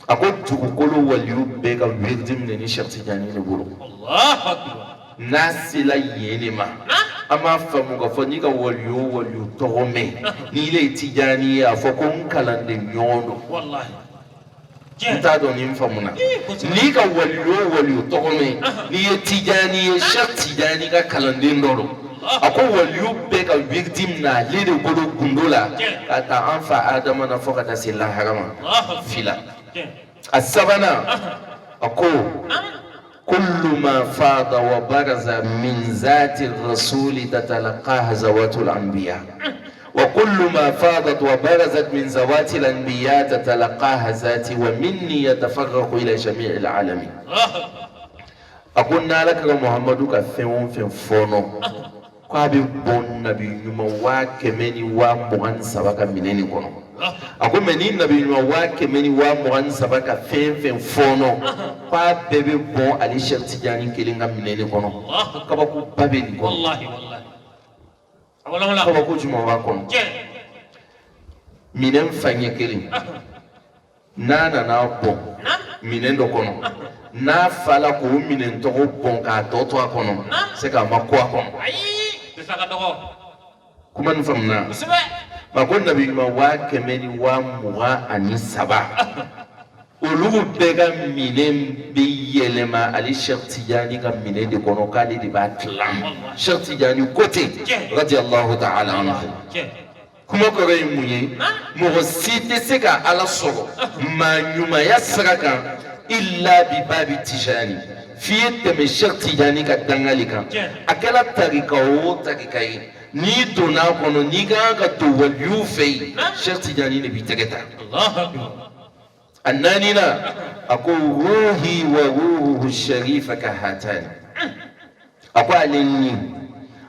a ko dugukolo waliyu bɛɛ ka wirdi minɛ ni Cheikh Tidiane de bolo n'a sela yen de ma an b'a faamu k'a fɔ n'i ka waliyu o waliyu tɔgɔ mɛn n'i le ye Tidiane ye a fɔ ko n kalanden ɲɔgɔn don n t'a dɔn ni n faamuna n'i ka waliyu o waliyu tɔgɔ mɛn n'i ye Tidiane ye Cheikh Tidiane ka kalanden dɔ don a ko waliyu bɛɛ ka wirdi minɛ ale de bolo gundo la ka taa an fa Adama na fɔ ka taa se lahara ma fila a sabanan a ko كل ما فاض وبرز من ذات الرسول تتلقاها ذوات الأنبياء وكل ما فاضت وبرزت من ذوات الأنبياء تتلقاها ذاتي ومني يتفرق إلى جميع العالمين أقول لك محمد كفين في فونو كابي بون نبي يوم كمني ومغان سبك منين كونو ako mɛ ni nabi ɲuman waa kɛmɛ ni waa mugan ni saba ka fɛn fɛn fɔɔnɔ k'a bɛɛ bɛ bɔn ale Cheikh Tidiane kelen ka minɛ de kɔnɔ kabako ba bɛ nin kɔnɔ kabako jumɛn b'a kɔnɔ minɛn faɲɛ kelen n'a nana bɔn minɛn dɔ kɔnɔ n'a fala k'o minɛn tɔgɔ bɔn k'a tɔ to a kɔnɔ se k'a ma ko a kɔnɔ kuma nin faamuna a ko nabi ɲuman waa kɛmɛ ni waa mugan ani saba olu bɛɛ ka minɛn bɛ yɛlɛma ale Cheikh Tidiane ka minɛn de kɔnɔ k'ale de b'a tilan Cheikh Tidiane ko ten radiyallahu ta'ala anhu kuma kɔrɔ ye mun ye mɔgɔ si tɛ se ka Ala sɔrɔ maa ɲumanya sira kan illa bi babi Tijani f'i ye tɛmɛ Cheikh Tidiane ka dangali kan a kɛra tarika o tarika ye n'i donna a kɔnɔ n'i kan ka to waliyu fɛ yen Cheikh Tidiane de b'i tɛgɛ ta a naaninan a ko ruhi wa ruhuhu sharifa ka hatani a ko ale ni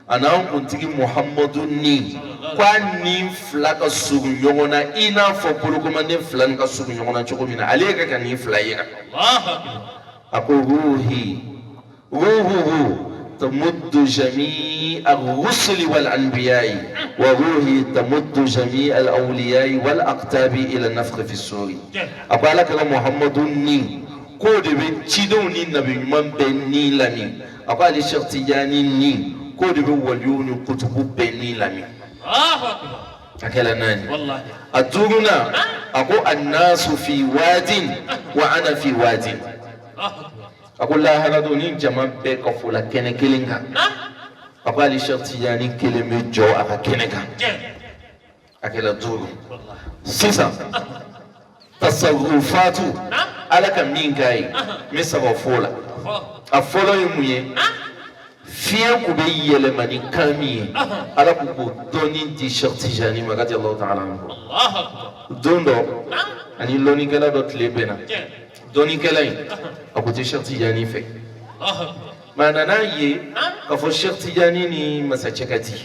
a n'an kuntigi Muhammadu ni ko a ni fila ka surun ɲɔgɔn na i n'a fɔ bolokomanden fila nin ka surun ɲɔgɔn na cogo min na ale yɛrɛ ka nin fila yira a ko ruhi ruhuhu تمد جميع الرسل والأنبياء وروحي تمد جميع الأولياء والأقطاب إلى النفخ في الصور أقول لك محمد ني كود بن تشيدوني نبي من بني لني ako ali Cheikh Tidiane ni ko de be waliyu ni kutubu benni lami Allahu akbar akela nani wallahi aduruna ako annasu fi wadin wa ana fi wadin ako la harado ni jama be ka fula kene kelinga ako ali Cheikh Tidiane keleme jo aka keneka akela duru sisa tasarrufatu alaka mingai misaba fola afolo yimuye fiye ku be yelema ni kami ala ku ko doni di Cheikh Tidiane magati Allah ta'ala anhu Allahu akbar dondo ani loni kala do tlebena doni kala aku ti Cheikh Tidiane fe manana ye ka fo Cheikh Tidiane ni masachekati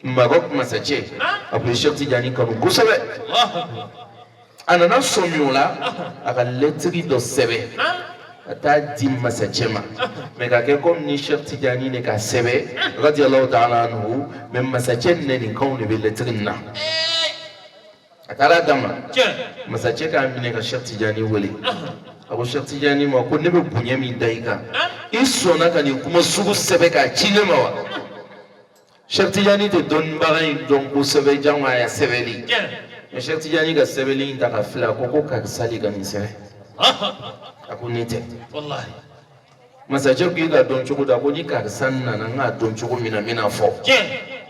Maroc masache aku Cheikh Tidiane kanu gusabe anana somiola aka letri do sebe ata di masachema mais ka ke comme ni Cheikh Tidiane ne ka sebe radiyallahu ta'ala anhu même masachen ne ni kaune be letri na akala dama masache ka amine ka Cheikh Tidiane wele ako Cheikh Tidiane ma ko ne be bunye mi daika isona ka ni kuma sugu sebe ka cinema wa Cheikh Tidiane te don baray donc ko sebe jama ya sebeli mais Cheikh Tidiane ka sebeli ta ka fila ko ka sali ka ni sebe akunite wallahi masaje ku ga don chugo da ko ni ka sanna na nga don chugo mina fo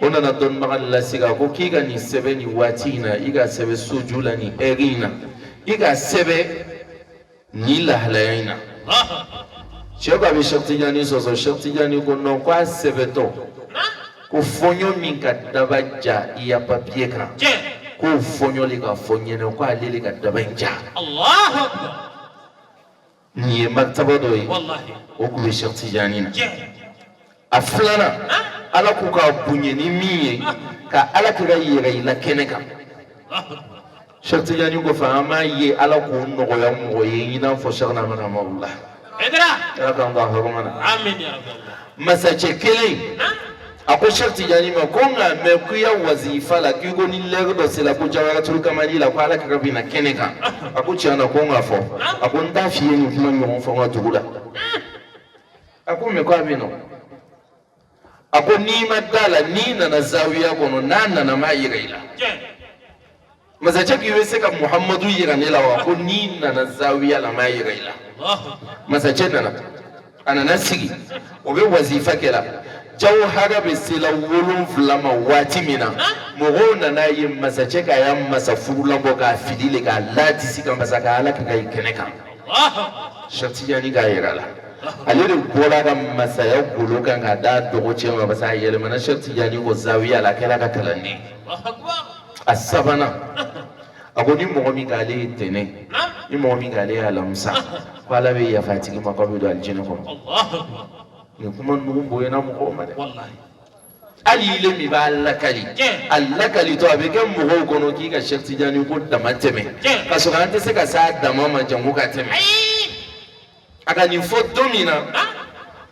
ona na don magal la siga ko ki ga ni sebe ni watina iga sebe sujula ni erina iga sebe ni la halaina Cheikh Abi Cheikh Tidiane so Cheikh Tidiane ko no kwa sebe to ko fonyo min ka dabaja iya papier ka ko fonyo li ka fonye ne ko alili ka dabanja Allahu akbar ni maktaba do yi wallahi o ku be Cheikh Tidiane na aflana ala ku ka bunye ni miye ka ala ka yere ila keneka Cheikh Tidiane ko fa ma ye ala ku no go ya mo ye ina fo Cheikh na mana maullah edra ya ka Allah romana amin ya rabbi masache kele ako Cheikh Tidiane ma ko nga me ku ya wazifa la ki go ni lego do sela ko jawaratul kamali la ko ala ka bina keneka ako chiana ko nga fo ako nda fiye ni kuma nyon fo nga tugula ako me ko abino ako ni madala ni na zawiya kono nana na mayigaila masache ki wese ka Muhammadu yiranela wa ko ni na zawiya la mayigaila masache nana ana nasigi obe wazifa kela jawhara be sila wolon flama wati mina mogo nana yi masache ka ya masafurula boka fidile ka lati sika masaka ala ka keneka Cheikh Tidiane ga yirala ale de bola ka masaya golo kan ka da dogo cema basa yele mana Cheikh Tidiane ko zawiya la kala ka kalande asabana agoni mogo mi gale tene ni mogo mi gale alamsa wala be ya fatigi makabidu aljina ko ni kuma nugu boye na mogo ma de wallahi ali ile mi ba Allah kali to abe ke mogo kono ki ka Cheikh Tidiane ko damateme kaso kan te se ka sa damama jango ka teme aka ni fo domina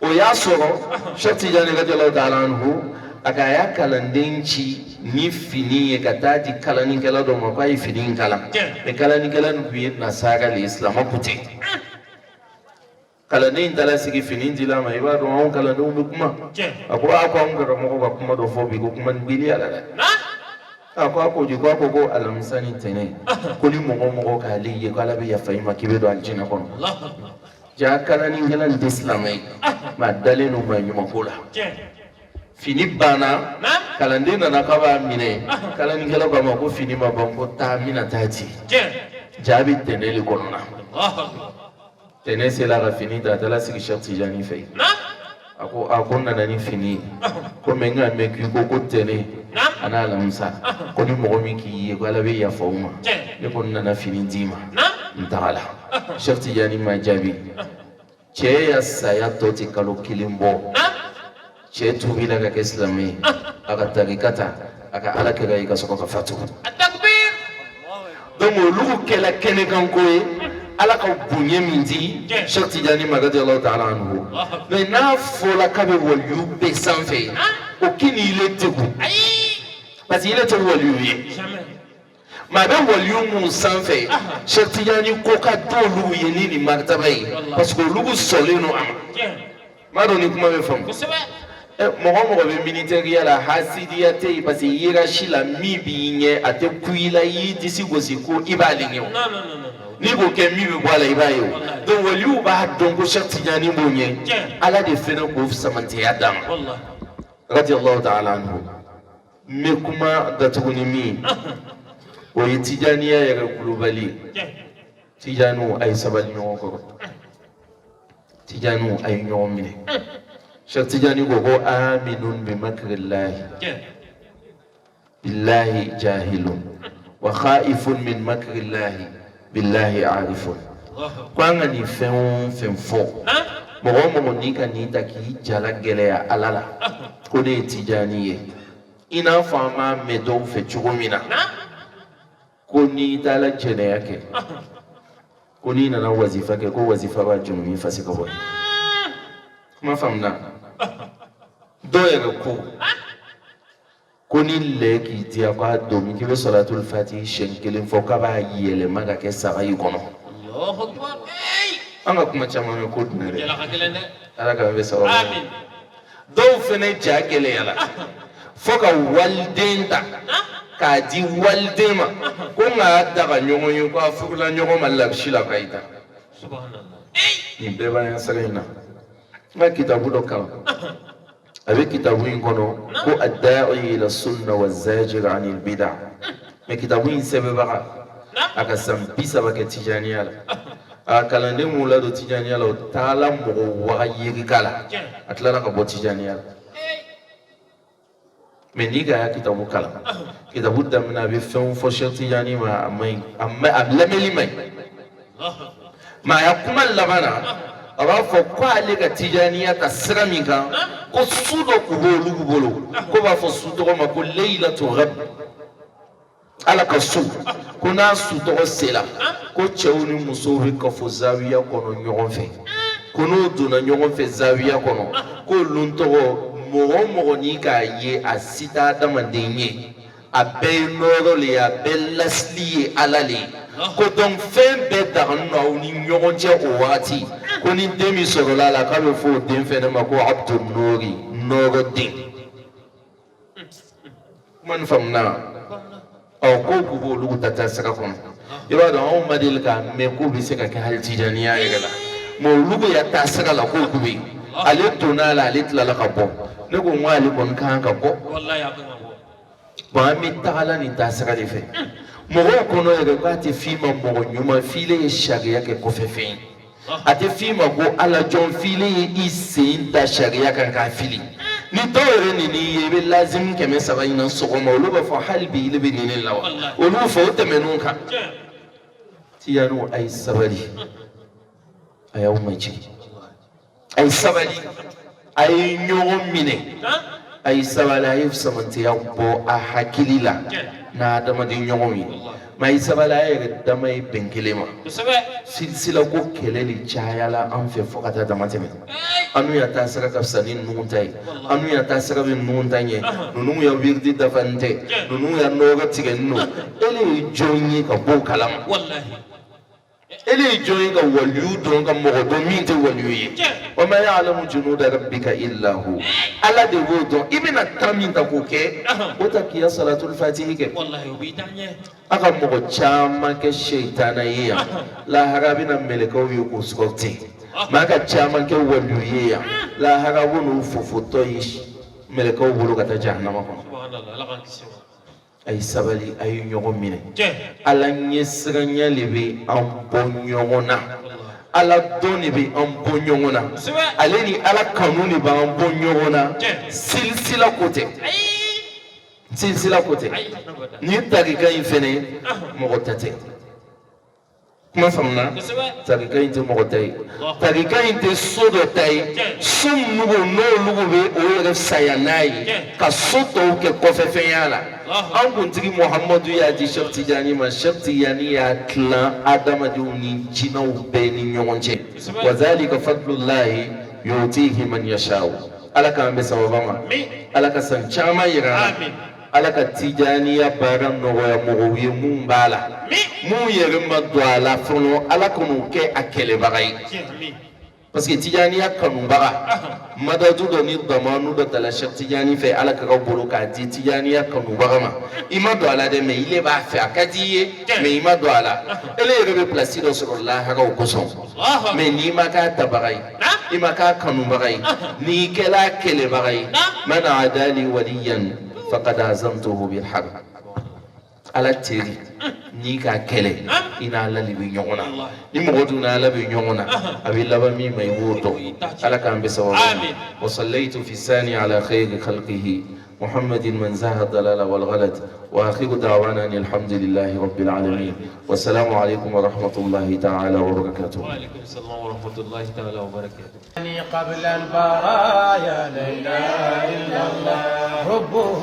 o ya soro Cheikh Tidiane radiyallahu ta'ala anhu aka ya kalandenci ni fini ka tadi kalani kala do ma kai fini kala e kalani kala no bi na saga l'islam apute kalani ndala sigi fini ndila ma iba do on kala do kuma ako ako on ga mo ko kuma do fo bi ko kuma bili ala ako ako ji ko ko alamsani tene ko ni mo ka li ye kala bi ya faima kibe do aljina kono ja kalani kala l'islam ma dalenu ma nyuma kula fini bana kalande nana kaba mine kalani kala ba ma ko fini ma banko ta mina tati jabi teneli konna tene sela ga fini ta tala sigi Cheikh Tidiane fe ako nana ni fini ko menga me ki ko tene ana lamsa ko ni mo mi ki ko ala be ya fauma ne ko nana fini dima ntala Cheikh Tidiane ma jabi che ya saya toti kalo kilimbo che tubila ka islami aka tarikata aka alaka ga ika soko ka fatu takbir donc lu kela kene kan koy alaka bunye mindi Cheikh Tidiane magadi Allah ta'ala anhu mais na fola ka be wol yu be sanfe o kini ile tegu parce qu'il était wol yu ma be wol yu mu sanfe Cheikh Tidiane ko ka dolu ye ni martaba parce que lu soleno am Madoni kuma be fam mɔgɔ bɛ militaire la hasidiya tɛ yen parce que hiérarchie la min b'i ɲɛ a tɛ ku i la i y'i disi gosi ko i b'ale ɲɛ o n'i k'o kɛ min bɛ bɔ a la i b'a ye o donc waliyu b'a dɔn ko Cheikh Tidiane b'o ɲɛ ala de fɛnɛ k'o samantiya d'a ma radiyallahu ta'ala anhu n bɛ kuma datugu ni min o ye Tijaniya yɛrɛ kulubali Tijaniw a ye sabali ɲɔgɔn kɔrɔ Tijaniw a ye ɲɔgɔn minɛ Cheikh Tidiane ko aminun bi makrillahi billahi jahilun wa khaifun min makrillahi billahi arifun ko an ka nin fɛn o fɛn fɔ mɔgɔ o mɔgɔ n'i ka nin ta k'i jala gɛlɛya ala la ko ne ye Tijani ye i n'a fɔ an b'a mɛn dɔw fɛ cogo min na ko n'i taara jɛnɛya kɛ ko n'i nana wazifa kɛ ko wazifa b'a jununi fasi ka bɔ ye kuma faamuna dɔw yɛrɛ ko ni lɛ k'i diya k'a domi k'i bɛ salatul fatihi siɲɛ kelen fɔ k'a b'a yɛlɛma ka kɛ saga i kɔnɔ an ka kuma caman bɛ ko dunɛ dɛ ala k'an bɛ sababu dɔw fɛnɛ ja gɛlɛyara fo ka waliden ta k'a di waliden ma ko nka daga ɲɔgɔn ye ko a furula ɲɔgɔn ma labisi la k'a yita nin bɛɛ b'an sɛgɛn in na n ka kitabu dɔ kalan a bɛ kitabu in kɔnɔ ko ad-da'i ila sunna wa zajir anil bid'a mɛ kitabu in sɛbɛnbaga a ka san 30 kɛ Tijaniya la a kalanden mun ladon Tijaniya la o taala mɔgɔ waga yirika la a tilala ka bɔ Tijaniya la mɛ n'i ka y'a kitabu kalan kitabu daminɛ a bɛ fɛnw fɔ Cheikh Tijani ma a maɲi a lamɛnli maɲi mɛ a ya kuma laban na a b'a fɔ ko ale ka Tijaniya ta sira min kan ko su dɔ kun b'olu bolo ko b'a fɔ su tɔgɔ ma ko Laylatul Ghab ala ka su ko n'a su tɔgɔ sera ko cɛw ni musow bɛ kafo zawiya kɔnɔ ɲɔgɔn fɛ ko n'o donna ɲɔgɔn fɛ zawiya kɔnɔ ko olu tɔgɔ mɔgɔ o mɔgɔ n'i k'a ye a si t'a adamaden ye a bɛɛ ye nɔɔrɔ le ye a bɛɛ lasili ye ala le ye ko donc fɛn bɛɛ dagani don aw ni ɲɔgɔn cɛ o wagati ko ni den min sɔrɔla a la k'a bɛ fɔ o den fɛnɛ ma ko Abdul Nori nɔɔrɔ den kuma nin faamuna ko k'u b'olu ta sira kɔnɔ i b'a dɔn anw ma deli k'a mɛn k'u bɛ se ka kɛ hali Tijaniya yɛrɛ la mɛ olu bɛ ya taa sira la k'o bɛ yen ale donna a la ale tilala ka bɔ ne ko n ko ale kɔni kan ka bɔ bon an bɛ tagala nin taa sira de fɛ mɔgɔw kɔnɔ yɛrɛ k'a tɛ f'i ma mɔgɔ ɲuman f'ile ye sariya kɛ kɔfɛ fɛn ye a tɛ f'i ma ko ala jɔn f'ile ye i sen da sariya kan k'a fili ni dɔw yɛrɛ nini ye i bɛ lazimu 300 ɲina sɔgɔma olu b'a fɔ hali bi ile bɛ nin la wa olu fɔ o tɛmɛn'o kan Tijaniw a ye sabali a y'aw majigin a ye sabali a ye ɲɔgɔn minɛ a ye sabali a ye samantiya bɔ a hakili la n'a adamaden ɲɔgɔn ye mɛ a ye sabali a yɛrɛ dama ye bɛn kelen ma silisila ko kɛlɛ de cayala an fɛ fo ka taa dama tɛmɛ anu ya taa sira ka fisa ni ninnu ta ye anu ya taa sira bɛ ninnu ta ɲɛ ninnu ya wiridi dafa n tɛ ninnu ya nɔgɔ tigɛ n nɔ ele ye jɔn ye ka bɔ o kalama ele ye jɔn ye ka waliyu dɔn ka mɔgɔ dɔn min tɛ waliyu ye wa ma ya'lamu junuda rabbika illa hu ala de b'o dɔn i bɛna kan min ta k'o kɛ o ta k'i ya salatul fatihi kɛ a ka mɔgɔ caman kɛ seitana ye yan lahara bɛna mɛlɛkɛw ye k'o sɔgɔti mɛ a ka caman kɛ waliyu ye yan lahara b'o n'u fofotɔ ye mɛlɛkɛw bolo ka taa jahanama kɔnɔ a ye sabali a ye ɲɔgɔn minɛ ala ɲɛsiranya de bɛ an bɔ ɲɔgɔn na ala dɔn de bɛ an bɔ ɲɔgɔn na ale ni ala kanu de b'an bɔ ɲɔgɔn na silisila ko tɛ silisila ko tɛ ni tarika in fɛnɛ mɔgɔ ta tɛ kuma faamuna tarika in tɛ mɔgɔ ta ye tarika in tɛ so dɔ ta ye so nugu n'olu bɛ o yɛrɛ saya n'a ye ka so tɔw kɛ kɔfɛfɛnya la an kuntigi Muhamadu y'a di Cheikh Tijani ma Cheikh Tijani y'a tilan adamadenw ni jinɛw bɛɛ ni ɲɔgɔn cɛ wa zalika fadlullahi yu'tihi man yasha'u ala k'an bɛ sababa ma ala ka san caman yira ala ka Tijaniya baara nɔgɔya mɔgɔw ye mun b'a la mun yɛrɛ ma don a la fɔlɔ ala kan'u kɛ a kɛlɛbaga ye parce que tijaniya kanubaga madadu do ni damanu do tala Cheikh Tijani fe ala ka bolo ka di tijaniya kanubaga ma ima do ala de me ile ba fe akadiye me ima do ala ele rebe place do sur Allah ha ko son me ni maka tabagai ima ka kanubagai ni kala kele bagai man adali waliyan faqad azamtuhu bil harb ala teri ni ka kele ina la libi nyongona ni mogodu na la bi nyongona abi laba mi mai woto ala kan be sawa wa sallaitu fi sani ala khayr khalqihi محمد من زاه الضلال والغلط واخر دعوانا ان الحمد لله رب العالمين والسلام عليكم ورحمه الله تعالى وبركاته. وعليكم السلام ورحمه الله تعالى وبركاته. قبل البرايا لا اله الا الله ربه